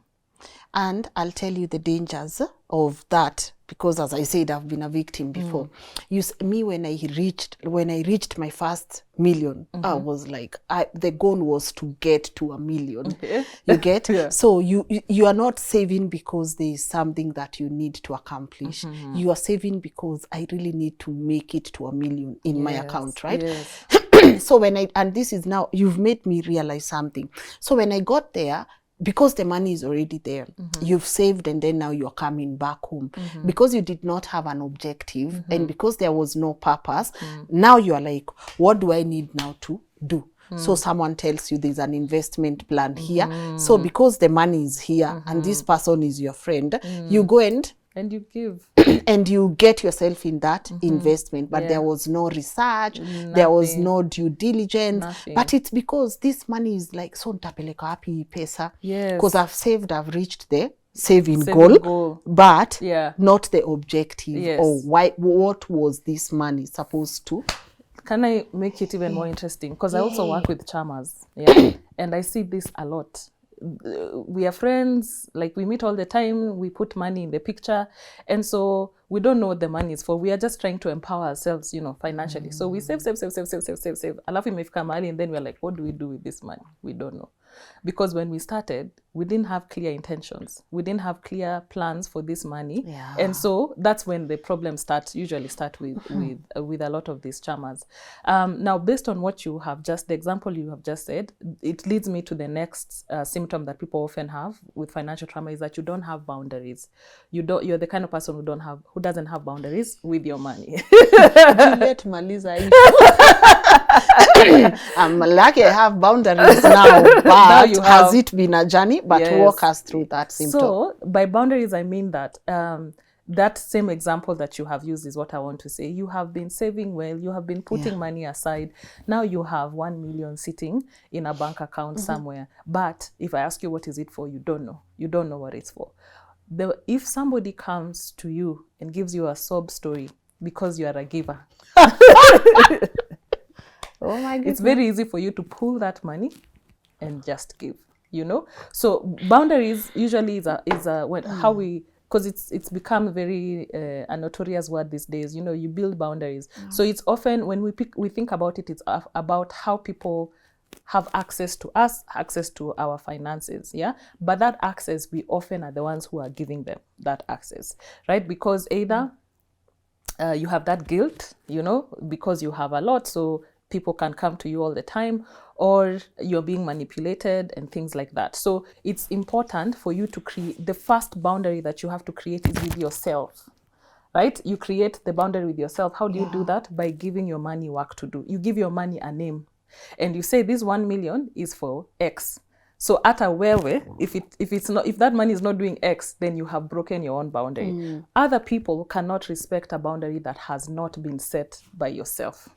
Speaker 2: And I'll tell you the dangers of that, because as I said, I've been a victim before. When I reached my first million, I was like, the goal was to get to $1 million. You get? So you are not saving because there is something that you need to accomplish. You are saving because I really need to make it to $1 million in my account, right? Yes. So and this is now, you've made me realize something. So when I got there, because the money is already there, you've saved, and then now you're coming back home. Because you did not have an objective, and because there was no purpose, now you're like, what do I need now to do? So someone tells you there's an investment plan here. So because the money is here, and this person is your friend, you go and
Speaker 1: you give.
Speaker 2: And you get yourself in that investment. But there was no research. There was no due diligence. But it's because this money is like, so ntapeleka wapi pesa. Because I've saved, I've reached the saving goal. But not the objective. Or what was this money supposed to?
Speaker 1: Can I make it even more interesting? Because I also work with chamas. And I see this a lot. we are friends, like we meet all the time, we put money in the picture, and so we don't know what the money is for. We are just trying to empower ourselves, financially. So we save. Alafu imefika mahali, and then we're like, what do we do with this money? We don't know. Because when we started, we didn't have clear intentions. We didn't have clear plans for this money.
Speaker 2: Yeah.
Speaker 1: And so that's when the problems usually start with a lot of these chamas. Now, based on what you have the example you have just said, it leads me to the next symptom that people often have with financial trauma, is that you don't have boundaries. You're the kind of person who doesn't have boundaries with your money.
Speaker 2: Juliet Maliza. I'm lucky I have boundaries now, but has it been a journey? But
Speaker 1: yes.
Speaker 2: Walk us through that symptom.
Speaker 1: So by boundaries, I mean that that same example that you have used is what I want to say. You have been saving well, you have been putting money aside. Now you have 1 million sitting in a bank account somewhere. But if I ask you what is it for, you don't know. You don't know what it's for. If somebody comes to you and gives you a sob story because you are a giver,
Speaker 2: oh my goodness.
Speaker 1: It's very easy for you to pull that money and just give, So boundaries usually is how we, because it's become very a notorious word these days. You build boundaries. So it's often when we think about it, it's about how people have access to us, access to our finances, yeah. But that access, we often are the ones who are giving them that access, right? Because either you have that guilt, because you have a lot, so people can come to you all the time, or you're being manipulated and things like that. So it's important for you to create, the first boundary that you have to create is with yourself, right? You create the boundary with yourself. How do you do that? By giving your money work to do. You give your money a name, and you say this 1 million is for X. So at a wewe, if that money is not doing X, then you have broken your own boundary. Other people cannot respect a boundary that has not been set by yourself.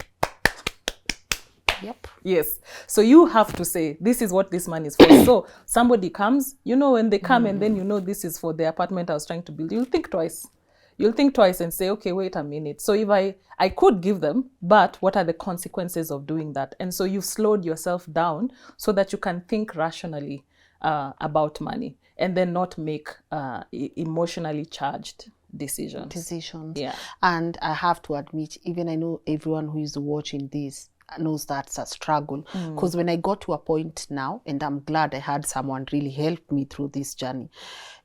Speaker 2: Yep.
Speaker 1: Yes. So you have to say, this is what this money is for. So somebody comes, when they come and then this is for the apartment I was trying to build, you'll think twice. You'll think twice and say, okay, wait a minute. So if I could give them, but what are the consequences of doing that? And so you've slowed yourself down so that you can think rationally about money and then not make emotionally charged decisions. Yeah.
Speaker 2: And I have to admit, even I know everyone who is watching this knows that's a struggle, because when I got to a point now, and I'm glad I had someone really help me through this journey,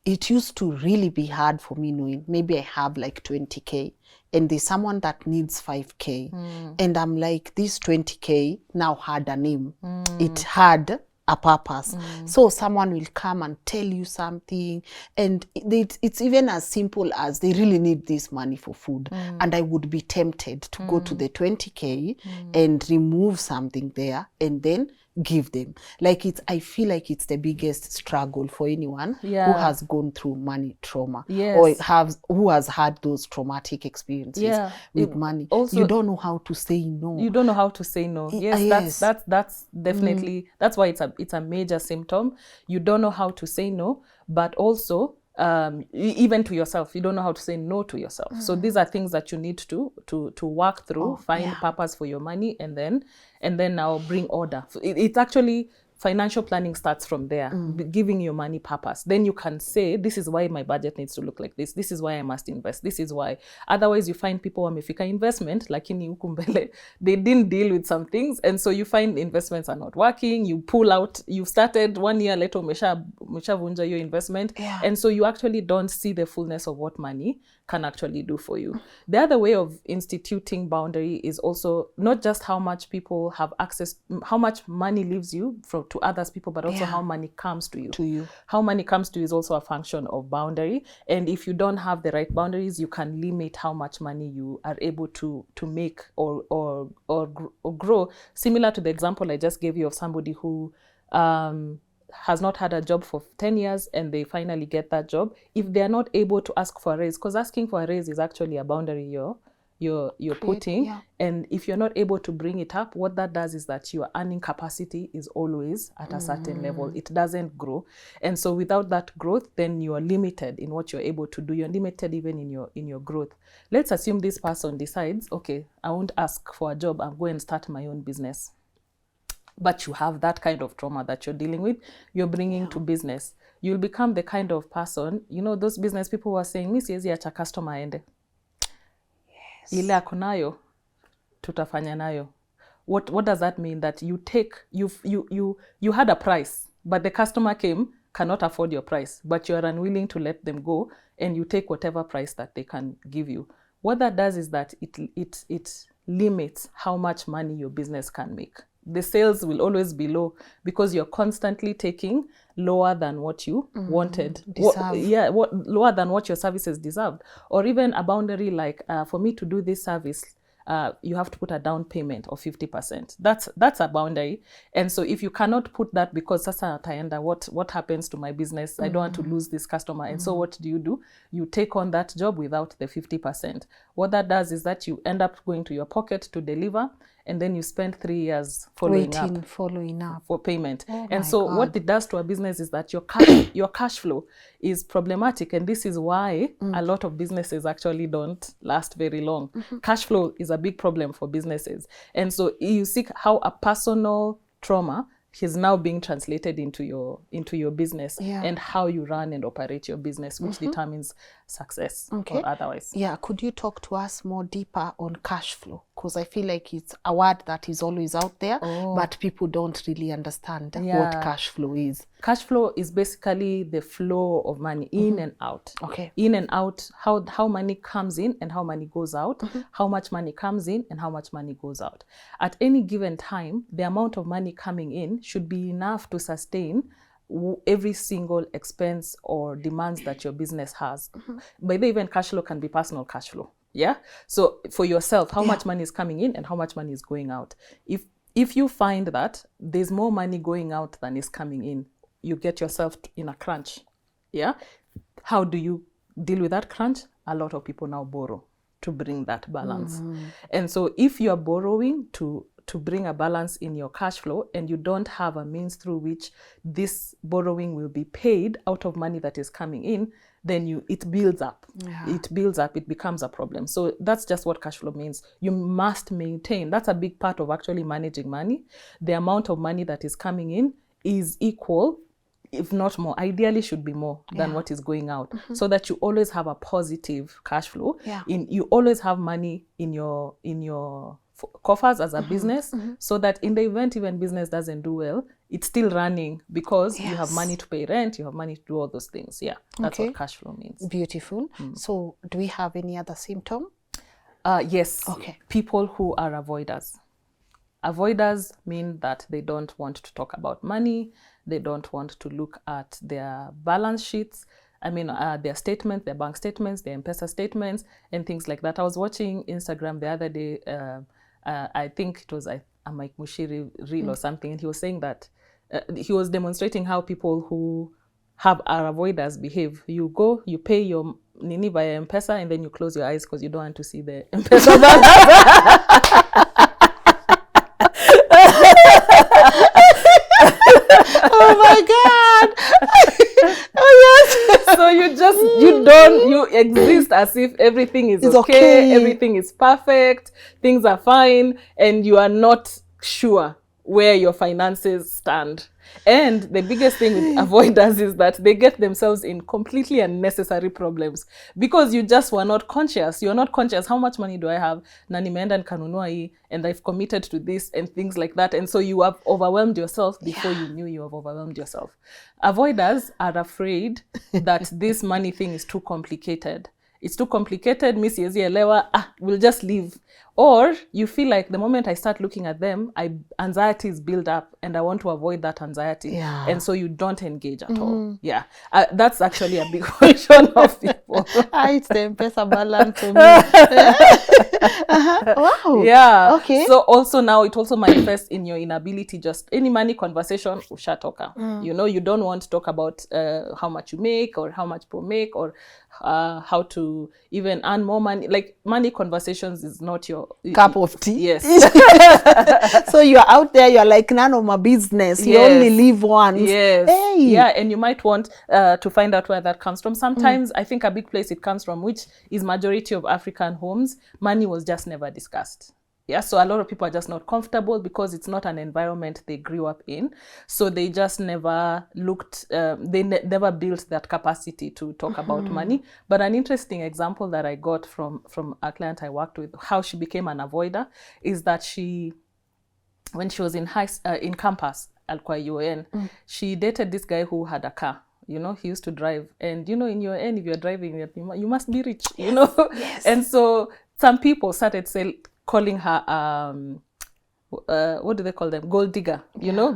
Speaker 2: it used to really be hard for me knowing maybe I have like 20K and there's someone that needs 5K, and I'm like, this 20K now had a name. It had a purpose. So someone will come and tell you something, and it's even as simple as they really need this money for food, and I would be tempted to go to the 20K and remove something there and then give them. I feel like it's the biggest struggle for anyone who has gone through money trauma, or who has had those traumatic experiences with money. Also, you don't know how to say no.
Speaker 1: You don't know how to say no. Yes, that's definitely, that's why it's a major symptom. You don't know how to say no, but also even to yourself, you don't know how to say no to yourself. So these are things that you need to work through, find purpose for your money, and then now bring order. It's actually, financial planning starts from there, giving your money purpose. Then you can say, this is why my budget needs to look like this. This is why I must invest. This is why. Otherwise, you find people wamefika investment, lakini huku mbele, they didn't deal with some things. And so you find investments are not working. You pull out, you started 1 year later, umeshavunja your investment. And so you actually don't see the fullness of what money can actually do for you. The other way of instituting boundary is also not just how much people have access, how much money leaves you to others people, but also how money comes to you. How money comes to you is also a function of boundary. And if you don't have the right boundaries, you can limit how much money you are able to make or grow. Similar to the example I just gave you of somebody who has not had a job for 10 years and they finally get that job. If they are not able to ask for a raise, because asking for a raise is actually a boundary you're putting, and if you're not able to bring it up, what that does is that your earning capacity is always at a certain level. It doesn't grow, and so without that growth, then you are limited in what you're able to do. You're limited even in your growth. Let's assume this person decides, okay, I won't ask for a job, I'll go and start my own business. but you have that kind of trauma that you're dealing with, you're bringing to business. You'll become the kind of person, you know, those business people were saying, "Mi siwezi acha customer aende. Ile ako nayo, tutafanya nayo." What does that mean? That you had a price, but the customer cannot afford your price, but you are unwilling to let them go, and you take whatever price that they can give you. What that does is that it limits how much money your business can make. The sales will always be low because you're constantly taking lower than what you wanted. Lower than what your services deserved. Or even a boundary like, for me to do this service, you have to put a down payment of 50%. That's a boundary. And so if you cannot put that, because sasa ataenda, what happens to my business? I don't want to lose this customer. And so what do? You take on that job without the 50%. What that does is that you end up going to your pocket to deliver, and then you spend 3 years following up for payment. And so what it does to a business is that your cash flow is problematic. And this is why a lot of businesses actually don't last very long. Cash flow is a big problem for businesses. And so you see how a personal trauma is now being translated into your business and how you run and operate your business, which determines success or otherwise.
Speaker 2: Yeah, could you talk to us more deeper on cash flow? Because I feel like it's a word that is always out there, but people don't really understand what cash flow is.
Speaker 1: Cash flow is basically the flow of money in and out.
Speaker 2: Okay.
Speaker 1: In and out, how money comes in and how money goes out, how much money comes in and how much money goes out. At any given time, the amount of money coming in should be enough to sustain every single expense or demands that your business has. By the way, even cash flow can be personal cash flow. Yeah. So for yourself, how much money is coming in and how much money is going out. If you find that there's more money going out than is coming in, you get yourself in a crunch. Yeah. How do you deal with that crunch? A lot of people now borrow to bring that balance. And so if you're borrowing to bring a balance in your cash flow and you don't have a means through which this borrowing will be paid out of money that is coming in, then it builds up. It builds up, it becomes a problem. So that's just what cash flow means. You must maintain, that's a big part of actually managing money. The amount of money that is coming in is equal, if not more, ideally should be more than what is going out, so that you always have a positive cash flow. You always have money in your coffers as a business, so that in the event even business doesn't do well, it's still running because you have money to pay rent, you have money to do all those things. Yeah, that's what cash flow means.
Speaker 2: Beautiful. So do we have any other symptom?
Speaker 1: Yes. Okay. People who are avoiders. Avoiders mean that they don't want to talk about money. They don't want to look at their balance sheets. I mean, their statements, their bank statements, their M-Pesa statements, and things like that. I was watching Instagram the other day. I think it was a Mike Mushiri reel or something, and he was saying that he was demonstrating how people who are avoiders behave. You go, you pay your nini via M-Pesa, and then you close your eyes because you don't want to see the M-Pesa balance.
Speaker 2: Oh my God! Oh yes.
Speaker 1: So you exist as if everything is okay, everything is perfect, things are fine, and you are not sure where your finances stand. And the biggest thing with avoiders is that they get themselves in completely unnecessary problems because you just were not conscious. You're not conscious. How much money do I have? Na nimeenda nikanunua hii, and I've committed to this and things like that. And so you have overwhelmed yourself before you knew you have overwhelmed yourself. Avoiders are afraid that this money thing is too complicated. It's too complicated, mi siwezi elewa, we'll just leave. Or you feel like the moment I start looking at them, anxiety is built up and I want to avoid that anxiety. And so you don't engage at all. Yeah. That's actually a big portion of people.
Speaker 2: It's the M-Pesa balance for me. Wow.
Speaker 1: Yeah.
Speaker 2: Okay.
Speaker 1: So also now it also manifests in your inability, just any money conversation, ushatoka. You know, you don't want to talk about how much you make or how much people make or how to even earn more money. Like money conversations is not your
Speaker 2: cup of tea.
Speaker 1: Yes.
Speaker 2: So you're out there, you're like none of my business. You only live once.
Speaker 1: Yes.
Speaker 2: Hey.
Speaker 1: Yeah, and you might want to find out where that comes from. Sometimes I think a big place it comes from, which is majority of African homes, money was just never discussed. Yeah, so a lot of people are just not comfortable because it's not an environment they grew up in. So they just never looked, never built that capacity to talk about money. But an interesting example that I got from a client I worked with, how she became an avoider, is that when she was in in campus, alikuwa UN, she dated this guy who had a car. He used to drive. And, in UN, if you're driving, you must be rich,
Speaker 2: Yes.
Speaker 1: And so some people started calling her, what do they call them? Gold digger,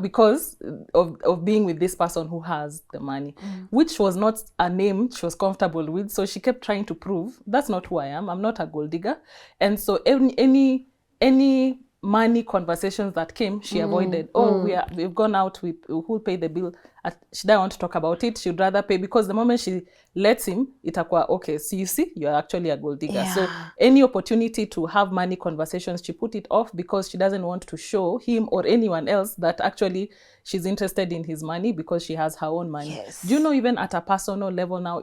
Speaker 1: because of being with this person who has the money, which was not a name she was comfortable with. So she kept trying to prove, that's not who I am. I'm not a gold digger. And so any money conversations that came, she avoided. We've gone out, who'll pay the bill? She didn't want to talk about it. She'd rather pay, because the moment she lets him, itakuwa, okay, so you see, you're actually a gold digger.
Speaker 2: Yeah.
Speaker 1: So any opportunity to have money conversations, she put it off because she doesn't want to show him or anyone else that actually she's interested in his money, because she has her own money.
Speaker 2: Yes.
Speaker 1: Do you know, even at a personal level now,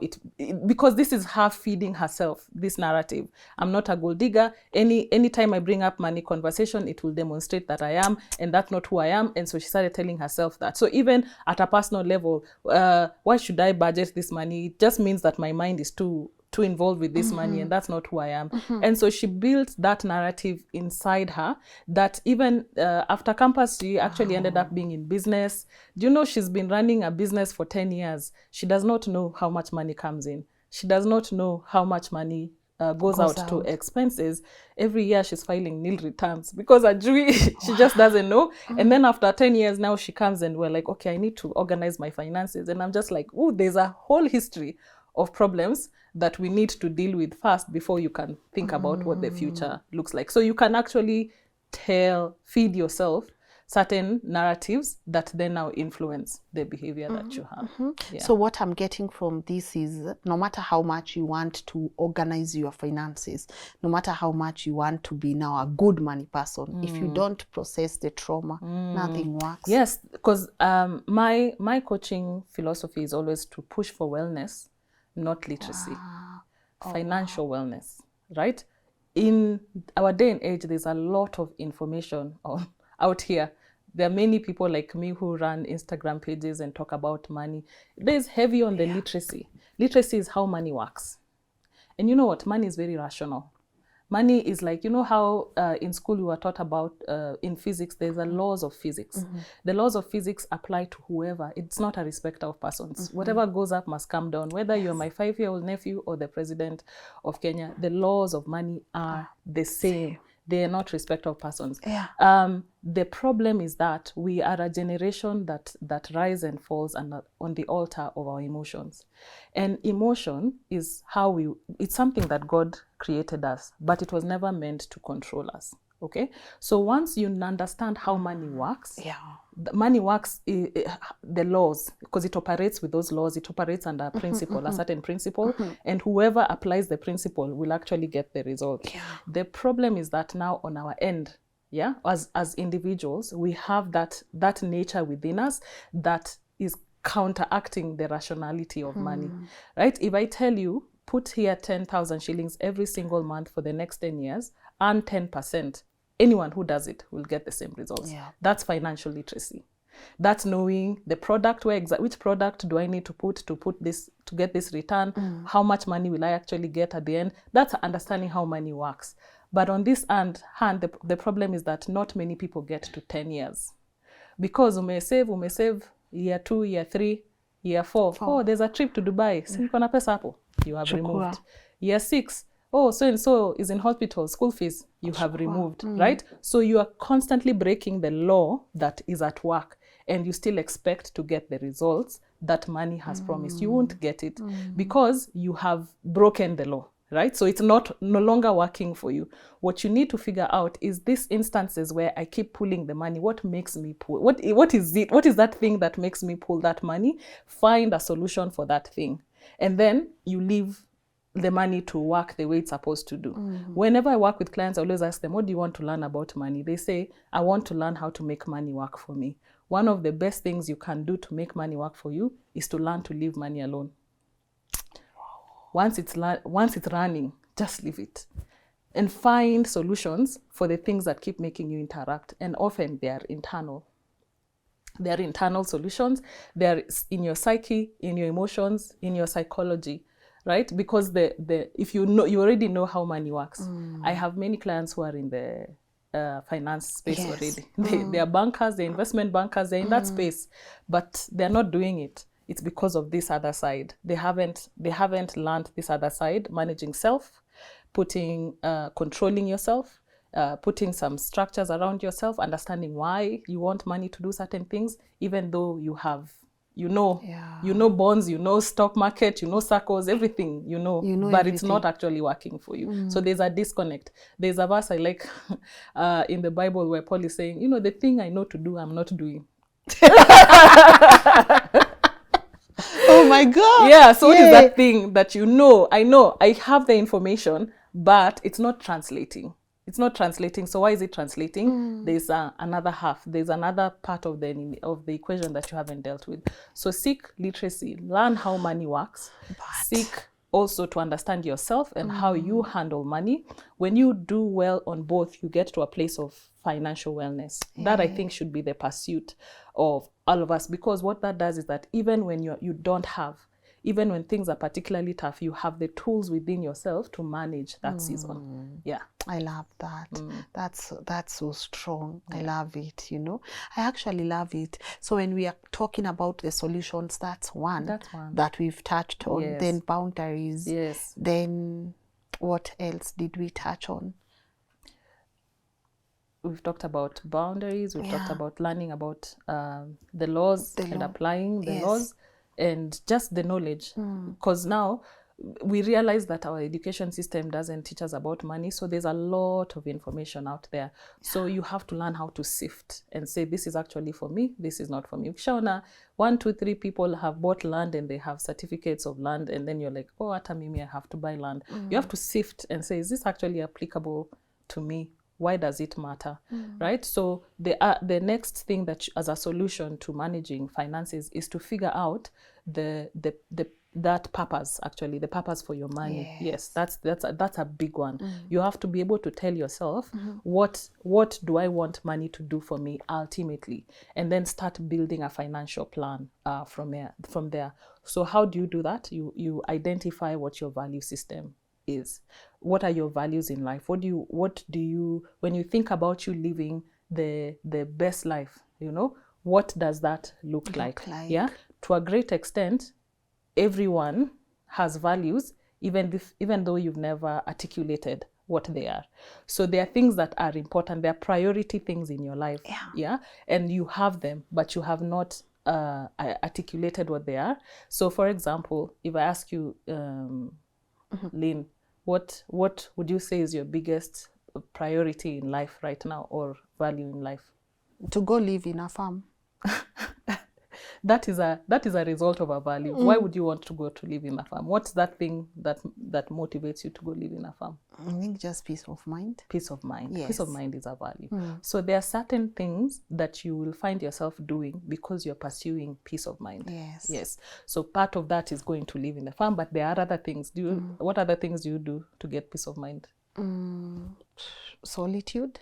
Speaker 1: because this is her feeding herself, this narrative. I'm not a gold digger. Anytime I bring up money conversation, it will demonstrate that I am, and that's not who I am. And so she started telling herself that. So even at a personal level, why should I budget this money? It just means that my mind is too involved with this money, and that's not who I am. And so she built that narrative inside her that even after campus, she actually ended up being in business. Do you know, she's been running a business for 10 years. She does not know how much money comes in. She does not know how much money goes out to expenses. Every year she's filing nil returns because she just doesn't know. And then after 10 years now, she comes and we're like, okay, I need to organize my finances. And I'm just like, oh, there's a whole history of problems that we need to deal with first before you can think about what the future looks like. So you can actually feed yourself certain narratives that then now influence the behavior that you have. Yeah.
Speaker 2: So what I'm getting from this is, no matter how much you want to organize your finances, no matter how much you want to be now a good money person, if you don't process the trauma, nothing works.
Speaker 1: Yes, because my coaching philosophy is always to push for wellness, not literacy. Financial wellness, right? In our day and age, there's a lot of information out here. There are many people like me who run Instagram pages and talk about money. There's heavy on the literacy. Literacy is how money works. And you know what? Money is very rational. Money is like, you know how in school we were taught about in physics, there's the laws of physics. The laws of physics apply to whoever. It's not a respecter of persons. Whatever goes up must come down. Whether you're my 5-year-old nephew or the president of Kenya, the laws of money are the same. They are not respect of persons.
Speaker 2: Yeah.
Speaker 1: The problem is that we are a generation that rise and falls on the altar of our emotions. And emotion is it's something that God created us, but it was never meant to control us. Okay? So once you understand how money works, money works, the laws, because it operates with those laws, it operates under a principle, a certain principle, and whoever applies the principle will actually get the result. The problem is that now on our end, as individuals, we have that nature within us that is counteracting the rationality of money, right? If I tell you, put here 10,000 shillings every single month for the next 10 years, earn 10%, anyone who does it will get the same results. That's financial literacy. That's knowing the product, which product do I need to put this to get this return? How much money will I actually get at the end? That's understanding how money works. But on this hand, the problem is that not many people get to 10 years. Because ume save year 2, year 3, year 4. Oh, there's a trip to Dubai. So you can pesa hapo. You have removed. Year 6. Oh, so-and-so is in hospital, school fees, you have removed, right? So you are constantly breaking the law that is at work, and you still expect to get the results that money has promised. You won't get it because you have broken the law, right? So it's no longer working for you. What you need to figure out is these instances where I keep pulling the money. What makes me pull? What is it? What is that thing that makes me pull that money? Find a solution for that thing. And then you leave the money to work the way it's supposed to do. Whenever I work with clients, I always ask them, what do you want to learn about money? They say, I want to learn how to make money work for me. One of the best things you can do to make money work for you is to learn to leave money alone. Once it's running, just leave it. and find solutions for the things that keep making you interact. And often they are internal. They are internal solutions. They are in your psyche, in your emotions, in your psychology, right? Because if you know, you already know how money works. I have many clients who are in the finance space already. They are bankers, they're investment bankers, they're in that space, but they're not doing it. It's because of this other side. They haven't learned this other side, managing self, controlling yourself, putting some structures around yourself, understanding why you want money to do certain things, even though you have, you know bonds, you know stock market, you know circles, everything, but everything. It's not actually working for you. So there's a disconnect. There's a verse I like in the Bible where Paul is saying, the thing I know to do, I'm not doing.
Speaker 2: Oh my God.
Speaker 1: Yeah, so what is that thing that I have the information, but it's not translating. It's not translating. So why is it translating? There's another half. There's another part of the equation that you haven't dealt with. So seek literacy. Learn how money works. Seek also to understand yourself and how you handle money. When you do well on both, you get to a place of financial wellness. That I think should be the pursuit of all of us, because what that does is that even when you don't have, even when things are particularly tough, you have the tools within yourself to manage that season. Yeah.
Speaker 2: I love that. That's so strong. I love it, I actually love it. So when we are talking about the solutions, that's one that we've touched on.
Speaker 1: Yes.
Speaker 2: Then boundaries.
Speaker 1: Yes.
Speaker 2: Then what else did we touch on?
Speaker 1: We've talked about boundaries. We've talked about learning about the laws and applying the laws, and just the knowledge. Because now we realize that our education system doesn't teach us about money. So there's a lot of information out there. So you have to learn how to sift and say, this is actually for me, this is not for me. Ukishaona 1, 2, 3 people have bought land and they have certificates of land, and then you're like, oh, hata mimi I have to buy land. You have to sift and say, is this actually applicable to me? Why does it matter, right? So the next thing that as a solution to managing finances is to figure out that purpose, actually, the purpose for your money. Yes, that's a big one. You have to be able to tell yourself, what do I want money to do for me ultimately, and then start building a financial plan from there. So how do you do that? You identify what your value system is. What are your values in life? What do you when you think about you living the best life, what does that look like? Yeah, to a great extent, everyone has values, even though you've never articulated what they are. So there are things that are important. There are priority things in your life. Yeah, and you have them, but you have not articulated what they are. So for example, if I ask you, Lynn, what would you say is your biggest priority in life right now, or value in life?
Speaker 2: To go live in a farm.
Speaker 1: That is a result of a value. Why would you want to go to live in a farm? What's that thing that motivates you to go live in a farm?
Speaker 2: I think just peace of mind.
Speaker 1: Peace of mind.
Speaker 2: Yes.
Speaker 1: Peace of mind is a value. So there are certain things that you will find yourself doing because you're pursuing peace of mind. Yes. So part of that is going to live in the farm, but there are other things. What other things do you do to get peace of mind?
Speaker 2: Solitude.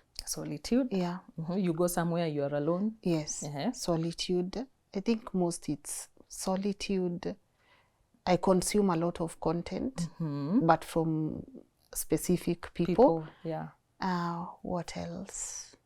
Speaker 2: Yeah.
Speaker 1: You go somewhere, you are alone.
Speaker 2: Yes. Solitude. I think most it's solitude. I consume a lot of content, but from specific people.
Speaker 1: Yeah.
Speaker 2: What else?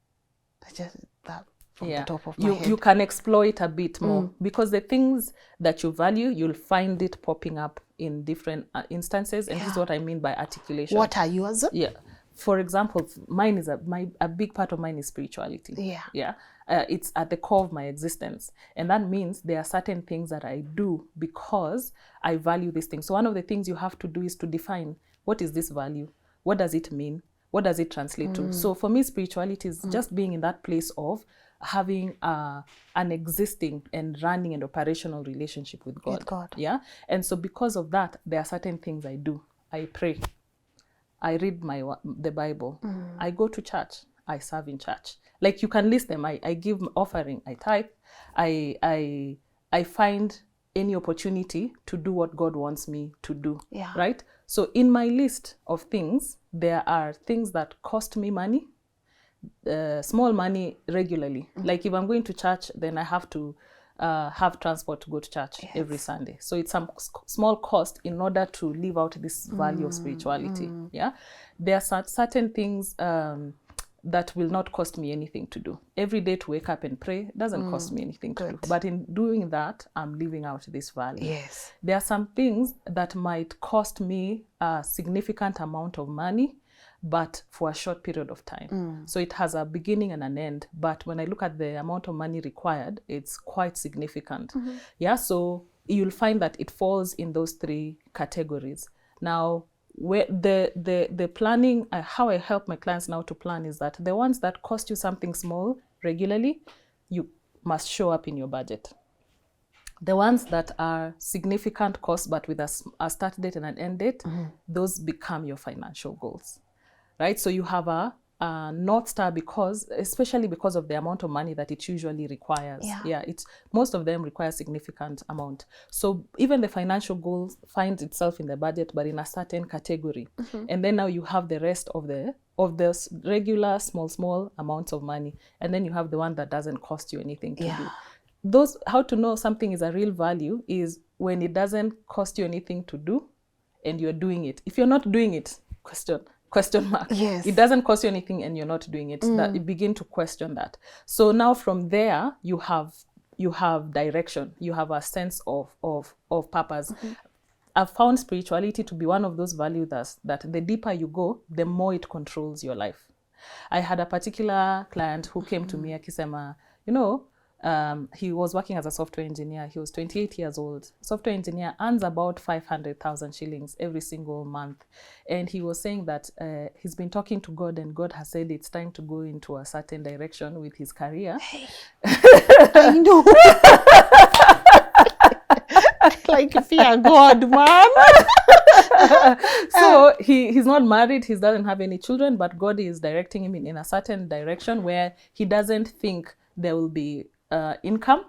Speaker 2: Just that from the top of my head.
Speaker 1: You can explore it a bit more, because the things that you value, you'll find it popping up in different instances. And this is what I mean by articulation.
Speaker 2: What are yours?
Speaker 1: Yeah. For example, mine is a big part of mine is spirituality. Yeah. It's at the core of my existence. And that means there are certain things that I do because I value these things. So one of the things you have to do is to define, what is this value? What does it mean? What does it translate to? So for me, spirituality is just being in that place of having an existing and running and operational relationship with God. Yeah. And so because of that, there are certain things I do. I pray. I read the Bible. I go to church. I serve in church. Like, you can list them. I give offering. I tithe. I find any opportunity to do what God wants me to do.
Speaker 2: Yeah.
Speaker 1: Right? So in my list of things, there are things that cost me money, small money regularly. Like if I'm going to church, then I have to have transport to go to church every Sunday. So it's some small cost in order to live out this value of spirituality. Yeah, there are certain things that will not cost me anything to do. Every day to wake up and pray doesn't cost me anything to do. But in doing that, I'm living out this value.
Speaker 2: Yes.
Speaker 1: There are some things that might cost me a significant amount of money, but for a short period of time. So it has a beginning and an end. But when I look at the amount of money required, it's quite significant. Yeah, so you'll find that it falls in those three categories. Now, where the planning, how I help my clients now to plan is that the ones that cost you something small regularly, you must show up in your budget. The ones that are significant costs, but with a start date and an end date, those become your financial goals. Right? So you have a North Star especially because of the amount of money that it usually requires. Yeah, most of them require significant amount. So even the financial goal finds itself in the budget, but in a certain category. And then now you have the rest of the regular small amounts of money. And then you have the one that doesn't cost you anything to do. How to know something is a real value is when it doesn't cost you anything to do and you're doing it. If you're not doing it, question mark.
Speaker 2: Yes.
Speaker 1: It doesn't cost you anything and you're not doing it. That you begin to question that. So now from there, you have direction. You have a sense of purpose. I've found spirituality to be one of those values that the deeper you go, the more it controls your life. I had a particular client who came to me akisema, he was working as a software engineer. He was 28 years old. Software engineer earns about 500,000 shillings every single month. And he was saying that he's been talking to God and God has said it's time to go into a certain direction with his career.
Speaker 2: Hey. I know. Like fear God, man.
Speaker 1: So he's not married. He doesn't have any children, but God is directing him in a certain direction where he doesn't think there will be income,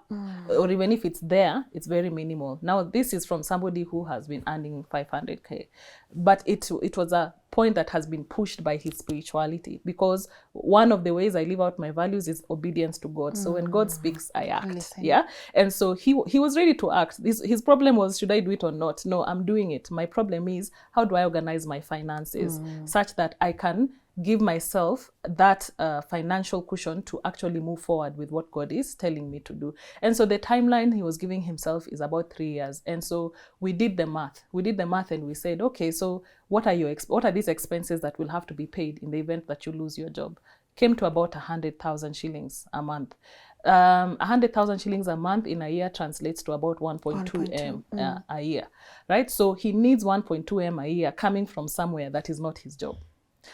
Speaker 1: or even if it's there, it's very minimal. Now, this is from somebody who has been earning 500K, but it was a point that has been pushed by his spirituality, because one of the ways I live out my values is obedience to God. So when God speaks, I act.
Speaker 2: Listen.
Speaker 1: Yeah, and so he was ready to act. His problem was, should I do it or not? No, I'm doing it. My problem is, how do I organize my finances such that I can give myself that financial cushion to actually move forward with what God is telling me to do. And so the timeline he was giving himself is about 3 years. And so we did the math. And we said, okay, so what are these expenses that will have to be paid in the event that you lose your job? Came to about 100,000 shillings a month. 100,000 shillings a month in a year translates to about 1.2 M a year, right? So he needs 1.2 M a year coming from somewhere that is not his job.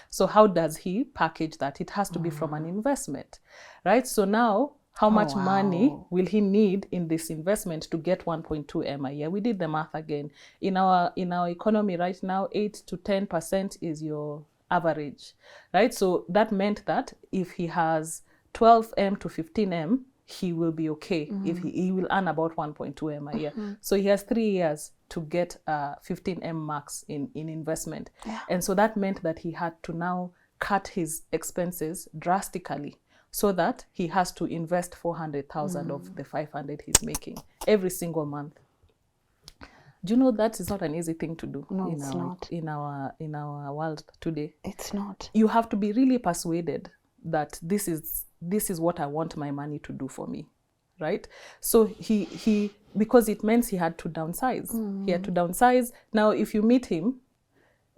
Speaker 1: So how does he package that? It has to be from an investment, right? So now, how much money will he need in this investment to get 1.2 M a year? We did the math again. In our economy right now, 8 to 10% is your average, right? So that meant that if he has 12 M to 15 M, he will be okay. If he will earn about 1.2 M a year. So he has 3 years to get 15 M max in investment. And so that meant that he had to now cut his expenses drastically so that he has to invest 400,000 of the 500 he's making every single month. Do you know that is not an easy thing to do?
Speaker 2: No, it's not.
Speaker 1: In our world today.
Speaker 2: It's not.
Speaker 1: You have to be really persuaded that this is what I want my money to do for me, right? So he because it meant he had to downsize. He had to downsize. Now, if you meet him,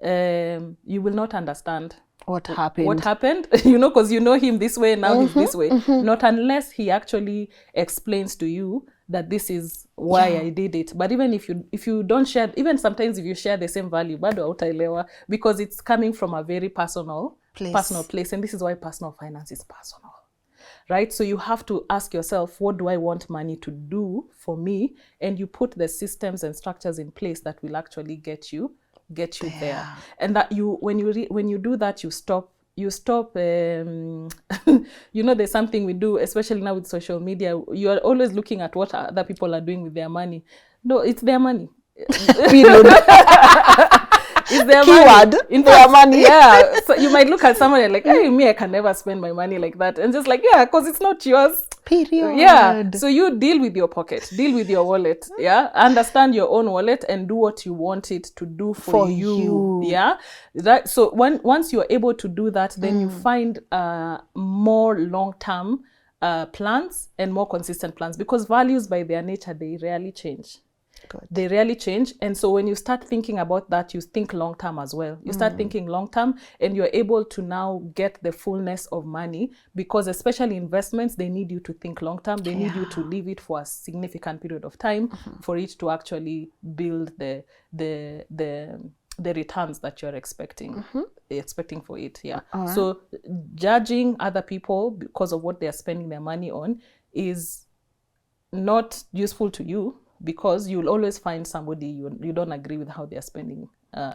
Speaker 1: you will not understand
Speaker 2: what happened,
Speaker 1: because you know him this way, now he's this way. Not unless he actually explains to you that this is why I did it. But even if you don't share, even sometimes if you share the same value, bado hautaelewa, because it's coming from a very personal place. And this is why personal finance is personal, right? So you have to ask yourself, what do I want money to do for me? And you put the systems and structures in place that will actually get you there. And that when you do that, you stop there's something we do, especially now with social media. You are always looking at what other people are doing with their money. No, it's their money.
Speaker 2: Period.
Speaker 1: It's their
Speaker 2: Keyword,
Speaker 1: money. In
Speaker 2: their
Speaker 1: fact,
Speaker 2: money.
Speaker 1: Yeah. So you might look at someone and like, hey, me, I can never spend my money like that. And just like, yeah, because it's not yours.
Speaker 2: Period.
Speaker 1: Yeah. So you deal with your pocket, deal with your wallet. Yeah. Understand your own wallet and do what you want it to do for you. Yeah. That. So once you're able to do that, then you find more long-term plans and more consistent plans, because values by their nature, they rarely change.
Speaker 2: Good.
Speaker 1: They rarely change. And so when you start thinking about that, you think long term as well. You start thinking long term, and you're able to now get the fullness of money, because especially investments, they need you to think long term. They need you to leave it for a significant period of time for it to actually build the returns that you're expecting for it. Yeah. Right. So judging other people because of what they're spending their money on is not useful to you, because you'll always find somebody you don't agree with how they're spending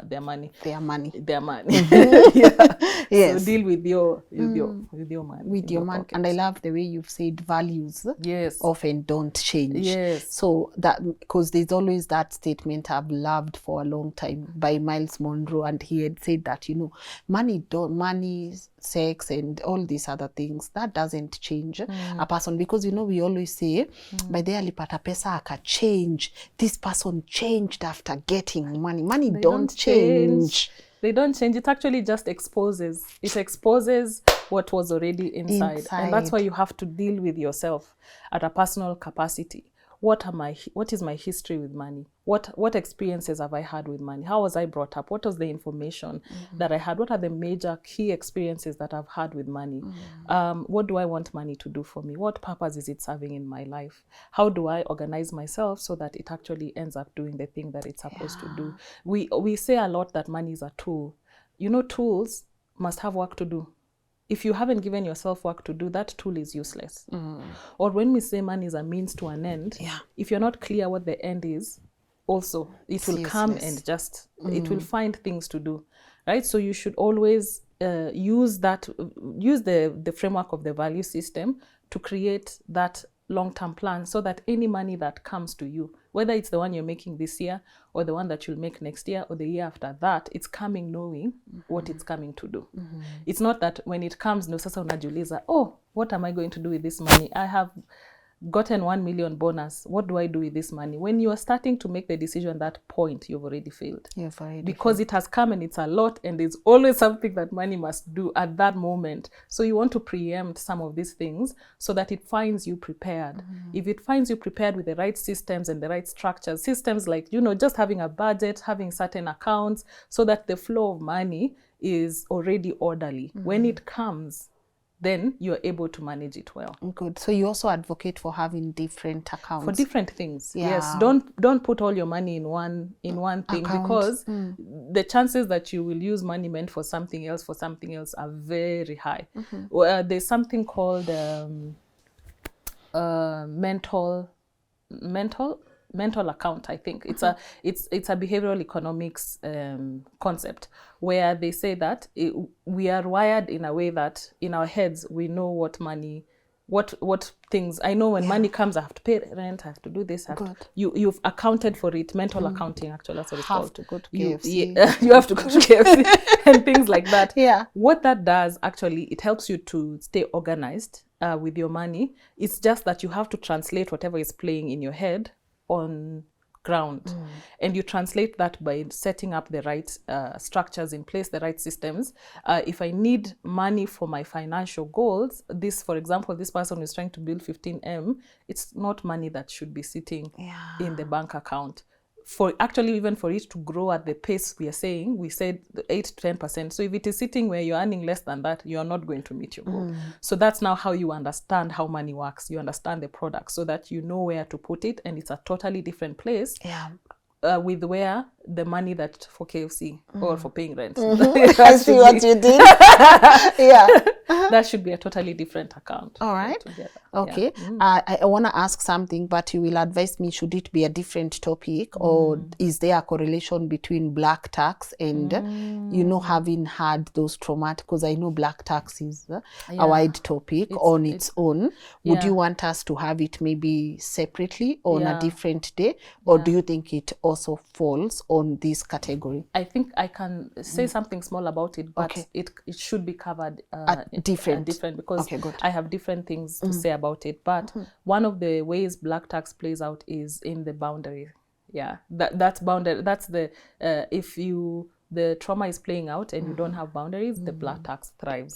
Speaker 1: their money.
Speaker 2: Their money.
Speaker 1: Yeah.
Speaker 2: Yes.
Speaker 1: So deal with your money.
Speaker 2: With your money. And I love the way you've said values.
Speaker 1: Yes.
Speaker 2: Often don't change.
Speaker 1: Yes.
Speaker 2: So that, because there's always that statement I've loved for a long time by Miles Monroe, and he had said that, you know, money, sex, and all these other things, that doesn't change a person, because, you know, we always say by the alipata pesa aka change, this person changed after getting money. Money don't change.
Speaker 1: They don't change. It actually just exposes. It exposes what was already inside. And that's why you have to deal with yourself at a personal capacity. What is my history with money? What experiences have I had with money? How was I brought up? What was the information that I had? What are the major key experiences that I've had with money? What do I want money to do for me? What purpose is it serving in my life? How do I organize myself so that it actually ends up doing the thing that it's supposed to do? We say a lot that money is a tool. You know, tools must have work to do. If you haven't given yourself work to do, that tool is useless. Or when we say money is a means to an end, if you're not clear what the end is, also it will come and just it will find things to do, right? So you should always use the framework of the value system to create that long-term plan, so that any money that comes to you, whether it's the one you're making this year or the one that you'll make next year or the year after that, it's coming knowing what it's coming to do. It's not that when it comes, no, sasa unajiuliza, oh, what am I going to do with this money? I have gotten 1 million bonus. What do I do with this money? When you are starting to make the decision at that point, you've already failed. Because it has come and it's a lot, and there's always something that money must do at that moment. So you want to preempt some of these things so that it finds you prepared. If it finds you prepared with the right systems and the right structures, systems like, you know, just having a budget, having certain accounts, so that the flow of money is already orderly. When it comes, then you're able to manage it well.
Speaker 2: Good. So you also advocate for having different accounts
Speaker 1: for different things. Yes. Don't put all your money in one thing account. Because the chances that you will use money meant for something else are very high. There's something called mental account. I think it's a behavioral economics concept, where they say that we are wired in a way that in our heads we know what money, what things. I know when money comes, I have to pay rent, I have to do this. You've accounted for it. Mental accounting, actually, that's what it's called.
Speaker 2: To go to KFC.
Speaker 1: You have to go to KFC and things like that.
Speaker 2: Yeah.
Speaker 1: What that does, actually, it helps you to stay organized with your money. It's just that you have to translate whatever is playing in your head on ground, and you translate that by setting up the right structures in place, the right systems. If I need money for my financial goals, for example, this person is trying to build 15M, it's not money that should be sitting in the bank account. Even for it to grow at the pace we are saying, we said 8 to 10%. So if it is sitting where you're earning less than that, you're not going to meet your goal. So that's now how you understand how money works. You understand the product so that you know where to put it, and it's a totally different place with where the money that for KFC or for paying rent.
Speaker 2: I see what you did. Yeah.
Speaker 1: That should be a totally different account.
Speaker 2: All right.
Speaker 1: Together.
Speaker 2: Okay.
Speaker 1: Yeah.
Speaker 2: I want to ask something, but you will advise me, should it be a different topic, or is there a correlation between black tax and, having had those traumatic, because I know black tax is a wide topic on its own. Would you want us to have it maybe separately on a different day, or do you think it also falls on this category?
Speaker 1: I think I can say something small about it, but it should be covered different because I have different things to say about it. But one of the ways black tax plays out is in the boundary. Yeah, that's boundary. That's the if the trauma is playing out and you don't have boundaries, the black tax thrives.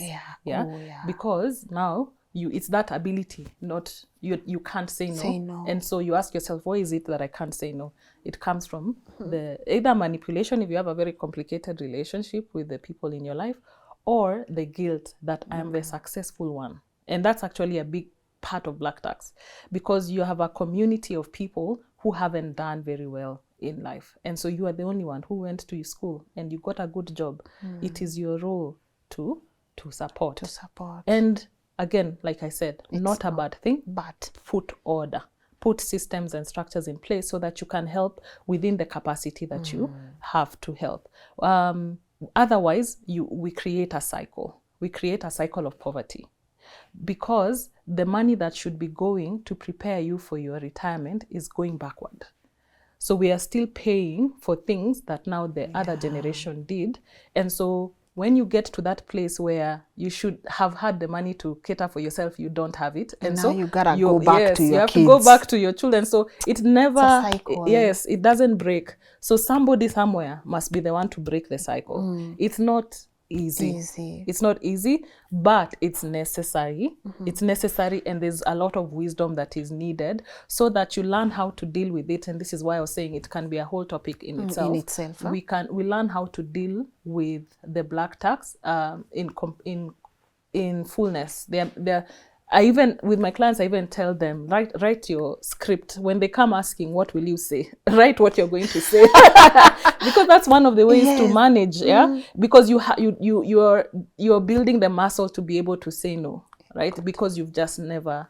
Speaker 1: Because now it's that ability, not you can't say no. And so you ask yourself, why is it that I can't say no? It comes from the either manipulation, if you have a very complicated relationship with the people in your life, or the guilt that I am the successful one. And that's actually a big part of black tax, because you have a community of people who haven't done very well in life. And so you are the only one who went to school and you got a good job. It is your role to support. And again, like I said, it's not a bad thing, but put order. Put systems and structures in place so that you can help within the capacity that you have to help. Otherwise, we create a cycle. We create a cycle of poverty, because the money that should be going to prepare you for your retirement is going backward. So we are still paying for things that now the other generation did. And so when you get to that place where you should have had the money to cater for yourself, you don't have it. And
Speaker 2: now
Speaker 1: so
Speaker 2: you gotta go back to your
Speaker 1: you have
Speaker 2: kids.
Speaker 1: to go back to your children. So it never,
Speaker 2: it's
Speaker 1: it doesn't break. So somebody somewhere must be the one to break the cycle. It's not easy. It's not easy, but it's necessary. It's necessary, and there's a lot of wisdom that is needed so that you learn how to deal with it. And this is why I was saying it can be a whole topic in itself. We learn how to deal with the black tax in fullness. I even, with my clients, I even tell them, write your script. When they come asking, what will you say? Write what you're going to say. Because that's one of the ways to manage, because you're building the muscle to be able to say no, right? Because you've just never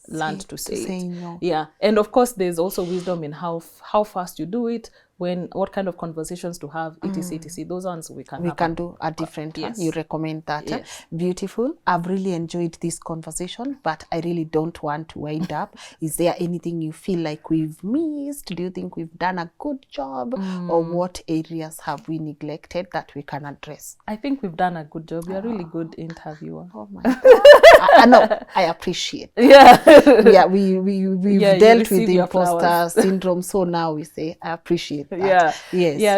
Speaker 1: learned to say no. Yeah. And of course, there's also wisdom in how fast you do it, what kind of conversations to have, etc. Those ones we can
Speaker 2: do at different times. You recommend that. Beautiful. I've really enjoyed this conversation, but I really don't want to wind up. Is there anything you feel like we've missed? Do you think we've done a good job? Or what areas have we neglected that we can address?
Speaker 1: I think we've done a good job. You're a really good interviewer.
Speaker 2: Oh my God. I appreciate that. We've dealt with the imposter syndrome, so now we say I appreciate that.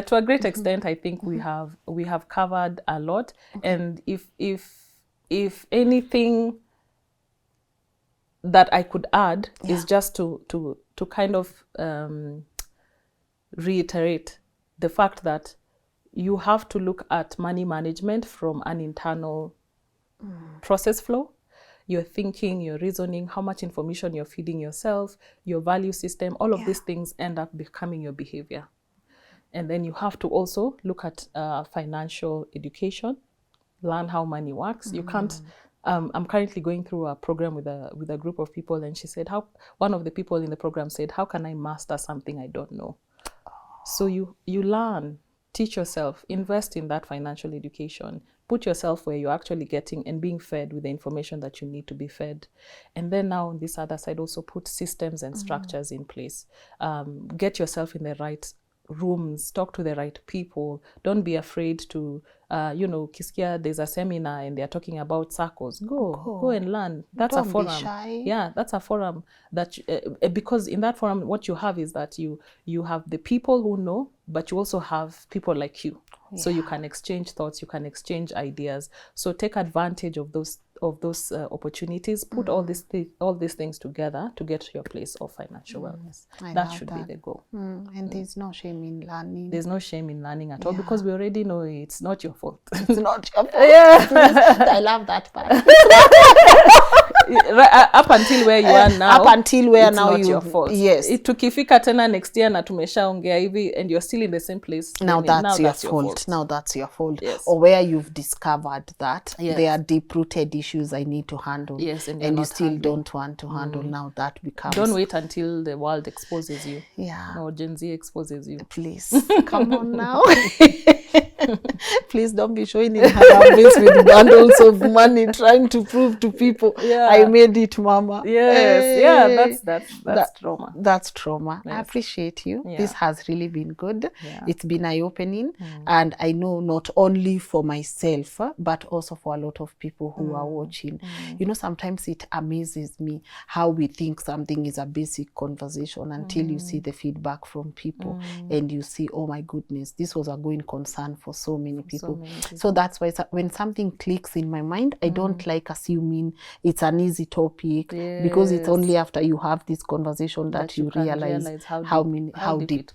Speaker 1: To a great extent. I think we have covered a lot. And if anything that I could add is just to kind of reiterate the fact that you have to look at money management from an internal process flow. Your thinking, your reasoning, how much information you're feeding yourself, your value system, all of these things end up becoming your behavior. And then you have to also look at financial education, learn how money works. You can't, I'm currently going through a program with a group of people, and she said, one of the people in the program said, how can I master something I don't know? So you learn, teach yourself, invest in that financial education, put yourself where you're actually getting and being fed with the information that you need to be fed. And then now on this other side, also put systems and structures in place. Get yourself in the right rooms, talk to the right people. Don't be afraid to, Kiskia, there's a seminar and they're talking about circles. Go and learn. That's a forum. Don't be shy. Yeah, that's a forum that, because in that forum, what you have is that you have the people who know, but you also have people like you. So you can exchange thoughts, you can exchange ideas. So take advantage of those opportunities. Put all these things together to get to your place of financial wellness. That should be the goal.
Speaker 2: And there's no shame in learning.
Speaker 1: There's no shame in learning at all, because we already know it's not your fault.
Speaker 2: It's not your fault. I love that part.
Speaker 1: Up until where you are now,
Speaker 2: up until where
Speaker 1: it's
Speaker 2: now
Speaker 1: not
Speaker 2: you,
Speaker 1: your fault.
Speaker 2: yes,
Speaker 1: Tukifika tena next year na tumeshaongea hivi and you're still in the same place,
Speaker 2: now
Speaker 1: then
Speaker 2: that's your fault. Now that's your fault.
Speaker 1: Yes.
Speaker 2: Or where you've discovered that
Speaker 1: Yes.
Speaker 2: there are deep-rooted issues I need to handle.
Speaker 1: Yes, and
Speaker 2: you
Speaker 1: not
Speaker 2: still
Speaker 1: handling.
Speaker 2: don't want to handle. Now that becomes...
Speaker 1: Don't wait until the world exposes you.
Speaker 2: Yeah.
Speaker 1: Or Gen Z exposes you.
Speaker 2: Please, come on now. Please don't be showing in Harambes with bundles of money trying to prove to people, I made it, mama.
Speaker 1: Yes, yeah, that's trauma.
Speaker 2: That's trauma.
Speaker 1: Yes.
Speaker 2: I appreciate you.
Speaker 1: Yeah.
Speaker 2: This has really been good.
Speaker 1: Yeah.
Speaker 2: It's been eye-opening. And I know not only for myself, but also for a lot of people who are watching. You know, sometimes it amazes me how we think something is a basic conversation until you see the feedback from people and you see, oh my goodness, this was a going concern for so many people. So that's why when something clicks in my mind, I don't like assuming it's an easy topic, because it's only after you have this conversation that you realize how deep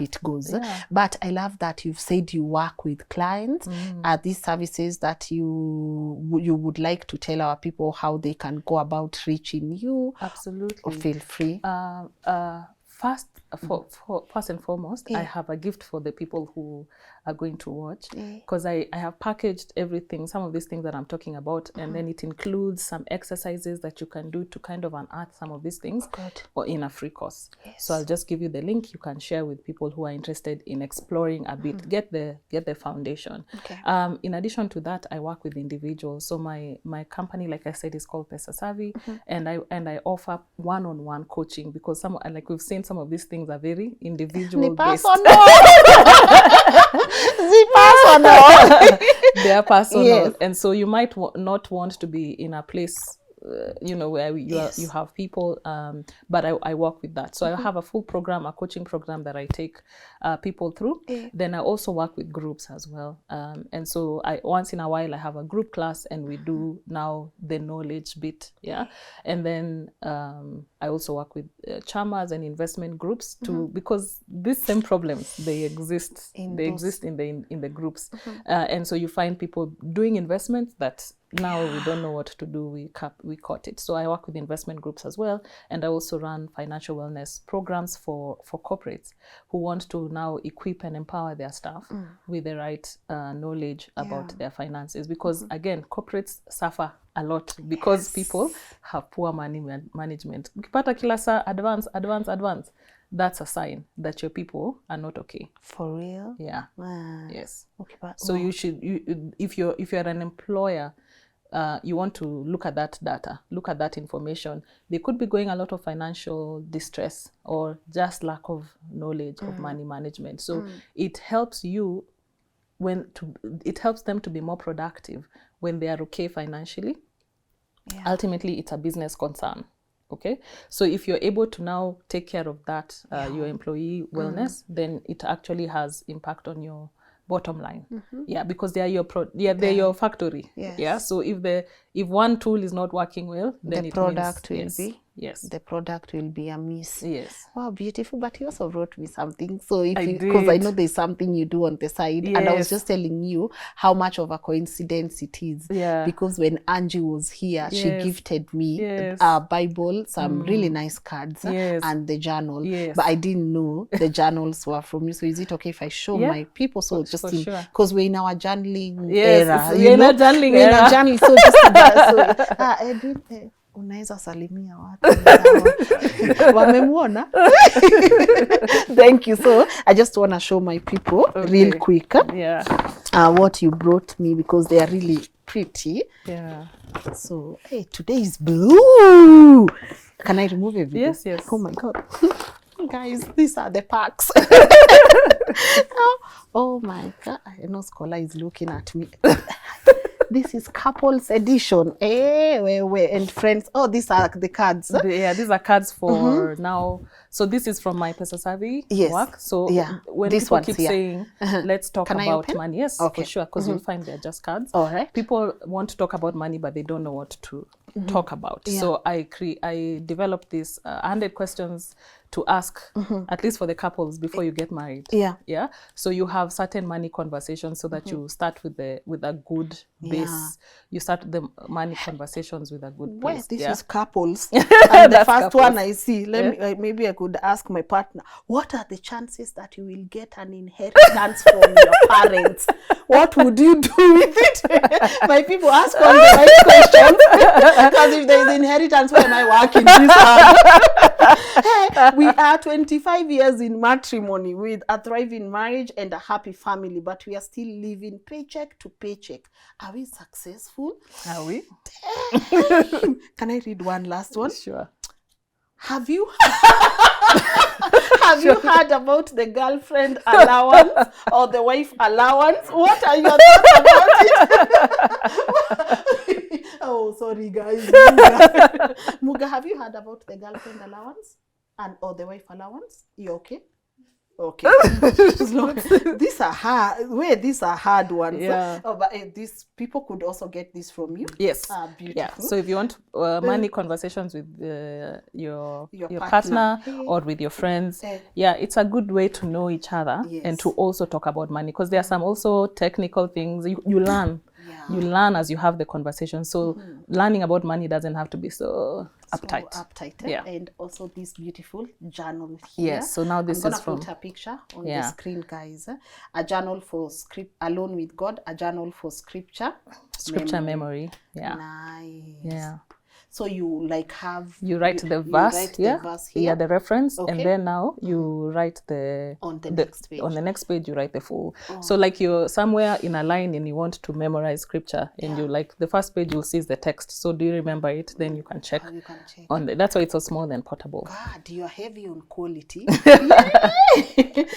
Speaker 2: it goes.
Speaker 1: Yeah.
Speaker 2: But I love that you've said you work with clients. Are these services that you would like to tell our people how they can go about reaching you?
Speaker 1: Absolutely.
Speaker 2: Or feel free.
Speaker 1: First and foremost, I have a gift for the people who are going to watch, because I have packaged everything, some of these things that I'm talking about, and then it includes some exercises that you can do to kind of unearth some of these things or in a free course. So I'll just give you the link. You can share with people who are interested in exploring a bit, get the foundation. In addition to that, I work with individuals. So my company, like I said, is called Pesa Savvy, and I offer one-on-one coaching, because like we've seen, some of these things are very individual based. They are personal, and so you might not want to be in a place where you have people, but I work with that. So I have a full program, a coaching program that I take people through. Then I also work with groups as well, and so once in a while I have a group class, and we do now the knowledge bit, and then I also work with chamas and investment groups too, because these same problems, they exist in the groups, and so you find people doing investments that now we don't know what to do, we caught it. So I work with investment groups as well, and I also run financial wellness programs for corporates who want to now equip and empower their staff with the right knowledge about their finances, because again, corporates suffer a lot because people have poor money management. Ukipata kila saa advance, that's a sign that your people are not okay.
Speaker 2: For real?
Speaker 1: Yeah. Yes.
Speaker 2: Okay, but
Speaker 1: so you should, if you're an employer, you want to look at that data, look at that information. They could be going a lot of financial distress or just lack of knowledge of money management. So it helps you it helps them to be more productive when they are okay financially. Ultimately, it's a business concern. Okay, so if you're able to now take care of that, your employee wellness, then it actually has impact on your bottom line. Because they are they're your factory. So if one tool is not working well, then the product will be
Speaker 2: the product will be amiss. Wow, beautiful. But you also wrote me something, so because I know there's something you do on the side, and I was just telling you how much of a coincidence it is, because when Angie was here, she gifted me a Bible, some really nice cards, and the journal, but I didn't know the journals were from you. So is it okay if I show my people? So just because we're in our journaling era, journaling, so just Edwin, unaweza salimia watu wamemwona. Thank you. So I just want to show my people real quick what you brought me, because they are really pretty. So hey, today is blue. Can I remove everything?
Speaker 1: Yes.
Speaker 2: Oh my god. Guys, these are the packs. Oh my god, I know Scholar is looking at me. This is couples edition. And friends. Oh, these are the cards.
Speaker 1: These are cards for now. So this is from my Pesa Savvy work. So when
Speaker 2: this
Speaker 1: people keep saying, let's talk about money. Yes, for sure, because you'll find they're just cards.
Speaker 2: All right.
Speaker 1: People want to talk about money, but they don't know what to talk about. So I developed this 100 questions to ask, at least for the couples, before you get married. Yeah. So you have certain money conversations so that you start with a good base. You start the money conversations with a good base.
Speaker 2: This is couples. And the first one I see, maybe I could ask my partner, what are the chances that you will get an inheritance from your parents? What would you do with it? My people ask all the right questions. Because if there is inheritance, why am I working this hard? Hey, we are 25 years in matrimony with a thriving marriage and a happy family, but we are still living paycheck to paycheck. Are we successful?
Speaker 1: Are we?
Speaker 2: Can I read one last one?
Speaker 1: Sure.
Speaker 2: Have you you heard about the girlfriend allowance or the wife allowance? What are your thoughts about it? Oh, sorry guys. Muga, have you heard about the girlfriend allowance or the wife allowance? You okay? Okay. These are hard. These are hard ones.
Speaker 1: Yeah.
Speaker 2: But these people could also get this from you.
Speaker 1: Yes.
Speaker 2: Beautiful.
Speaker 1: Yeah. So if you want money conversations with your partner or with your friends, it's a good way to know each other and to also talk about money, because there are some also technical things you learn. You learn as you have the conversation. So learning about money doesn't have to be so uptight. And also this beautiful journal here. Yes. So now this is from.
Speaker 2: I'm gonna put a picture on the screen, guys. A journal for alone with God. A journal for scripture
Speaker 1: memory. Yeah.
Speaker 2: Nice.
Speaker 1: Yeah.
Speaker 2: So you
Speaker 1: write the verse here, the reference, and then now you write
Speaker 2: on the next page.
Speaker 1: On the next page you write the full. So like you're somewhere in a line and you want to memorize scripture, and you the first page you'll see is the text. So do you remember it? Then you can check. On that's why it's so small and portable.
Speaker 2: God, you're heavy on quality.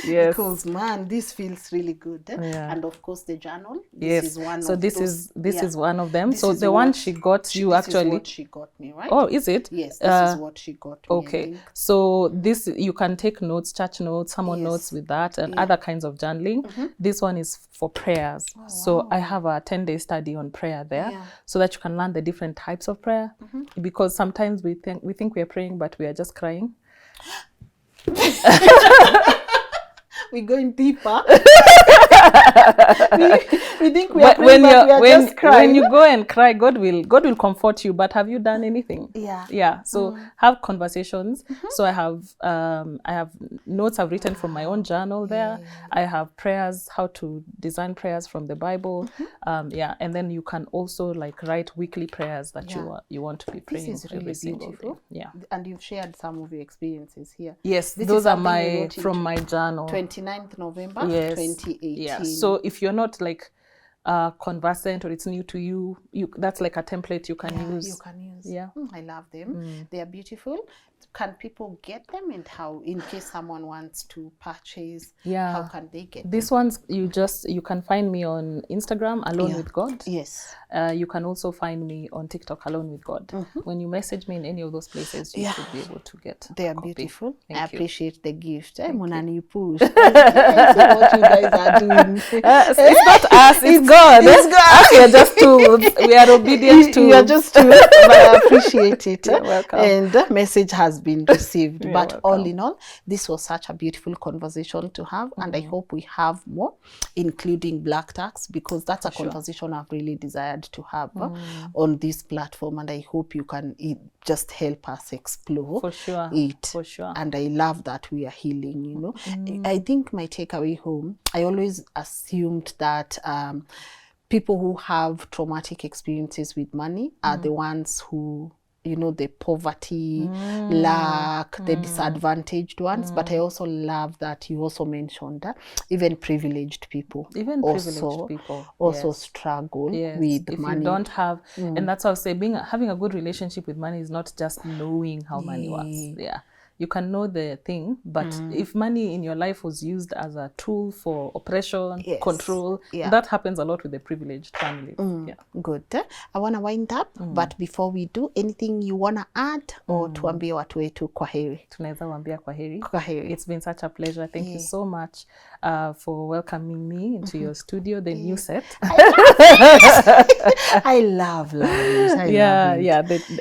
Speaker 1: Yes.
Speaker 2: Because man, this feels really good. And of course the journal.
Speaker 1: This
Speaker 2: is one
Speaker 1: so
Speaker 2: of
Speaker 1: this
Speaker 2: those,
Speaker 1: is one of them. So the one she got you actually.
Speaker 2: Is what she got me, right?
Speaker 1: Oh, is it?
Speaker 2: Yes, this is what she got me.
Speaker 1: Okay, so this you can take notes, church notes, sermon notes with that, and other kinds of journaling. This one is for prayers. So I have a 10-day study on prayer there, so that you can learn the different types of prayer. Because sometimes we think we are praying, but we are just crying.
Speaker 2: We're going deeper. we think we are praying, but we are just crying.
Speaker 1: When you go and cry, God will comfort you. But have you done anything? Yeah. So have conversations. So I have notes I've written from my own journal there. I have prayers, how to design prayers from the Bible. And then you can also write weekly prayers that you want to be praying.
Speaker 2: This is really beautiful.
Speaker 1: Yeah.
Speaker 2: And you've shared some of your experiences here.
Speaker 1: Yes, those are from my journal.
Speaker 2: 29th November 2018.
Speaker 1: Yeah. So if you're not conversant or it's new to you, that's like a template you can use.
Speaker 2: You can use.
Speaker 1: Yeah.
Speaker 2: I love them. They are beautiful. Can people get them, and how, in case someone wants to purchase, how can they get
Speaker 1: these ones? You can find me on Instagram, Alone with God.
Speaker 2: Yes.
Speaker 1: You can also find me on TikTok, Alone with God. When you message me in any of those places, you should be able to get.
Speaker 2: They are beautiful. I appreciate the gift. Monani push. What you guys are doing.
Speaker 1: It's not us, it's God.
Speaker 2: It's God.
Speaker 1: We are just tools. We are obedient to.
Speaker 2: We are just tools, but I appreciate it.
Speaker 1: You're welcome.
Speaker 2: And the message has been received.
Speaker 1: You're
Speaker 2: but
Speaker 1: welcome.
Speaker 2: All in all, this was such a beautiful conversation to have, and I hope we have more, including black tax, because that's a conversation I've really desired to have on this platform, and I hope you can just help us explore it.
Speaker 1: For sure.
Speaker 2: And I love that we are healing, I think my takeaway home, I always assumed that people who have traumatic experiences with money are the ones who, the poverty, lack, the disadvantaged ones. But I also love that you also mentioned that even privileged people also struggle with
Speaker 1: if
Speaker 2: money.
Speaker 1: You don't have, and that's how I say, having a good relationship with money is not just knowing how money works. Yeah. You can know the thing, but if money in your life was used as a tool for oppression, control, that happens a lot with the privileged families.
Speaker 2: Good. I want to wind up, but before we do, anything you want to add or tuambie watu wetu kwaheri?
Speaker 1: Tunaweza waambia kwaheri.
Speaker 2: Kwaheri.
Speaker 1: It's been such a pleasure. Thank you so much for welcoming me into your studio, the new set.
Speaker 2: I love Lyns.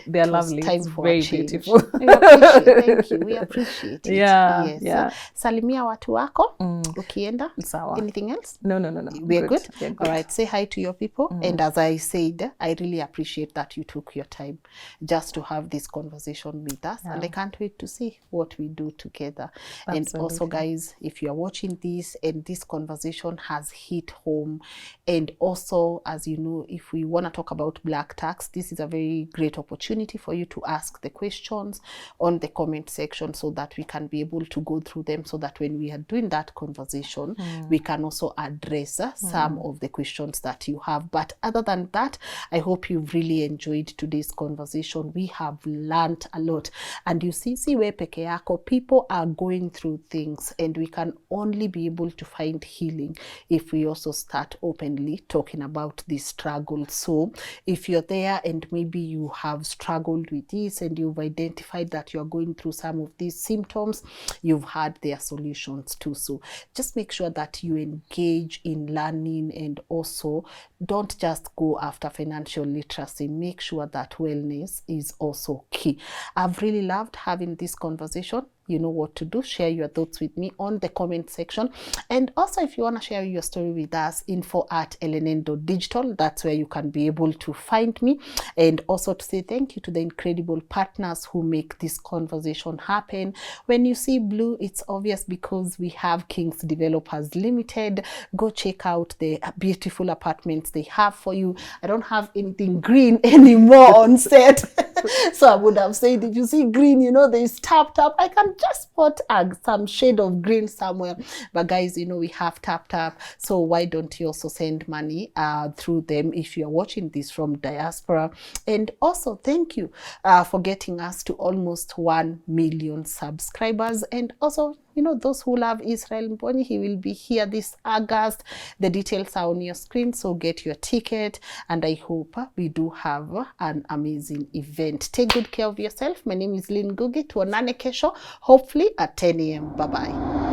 Speaker 1: They're lovely.
Speaker 2: Time
Speaker 1: it's
Speaker 2: for
Speaker 1: very
Speaker 2: a change.
Speaker 1: beautiful.
Speaker 2: I appreciate. Thank you. we appreciate it.
Speaker 1: Yeah,
Speaker 2: Yes.
Speaker 1: yeah.
Speaker 2: Salimia watu wako ukienda.
Speaker 1: Sawa.
Speaker 2: Anything else?
Speaker 1: No.
Speaker 2: We're good.
Speaker 1: We're good.
Speaker 2: All right. Say hi to your people. And as I said, I really appreciate that you took your time just to have this conversation with us. And I can't wait to see what we do together.
Speaker 1: Absolutely.
Speaker 2: And also, guys, if you are watching this and this conversation has hit home, and also, as you know, if we want to talk about black tax, this is a very great opportunity for you to ask the questions on the comment section so that we can be able to go through them, so that when we are doing that conversation, we can also address some of the questions that you have. But other than that, I hope you've really enjoyed today's conversation. We have learned a lot. And you see we peke yako, people are going through things, and we can only be able to find healing if we also start openly talking about this struggle. So if you're there and maybe you have struggled with this and you've identified that you're going through some of these symptoms, you've had their solutions too. So just make sure that you engage in learning, and also don't just go after financial literacy. Make sure that wellness is also key. I've really loved having this conversation. You know what to do. Share your thoughts with me on the comment section. And also, if you want to share your story with us, info@lnn.digital. That's where you can be able to find me. And also to say thank you to the incredible partners who make this conversation happen. When you see blue, it's obvious because we have Kings Developers Limited. Go check out the beautiful apartments they have for you. I don't have anything green anymore on set. So I would have said, if you see green, you know, there's tap. I can just spot some shade of green somewhere. But guys, you know, we have tap. So why don't you also send money through them if you're watching this from diaspora? And also, thank you for getting us to almost 1 million subscribers. And also, you know, those who love Israel Mbonyi, he will be here this August. The details are on your screen, so get your ticket. And I hope we do have an amazing event. Take good care of yourself. My name is Lynn Ngugi. Tuonane kesho, hopefully at 10 a.m. Bye-bye.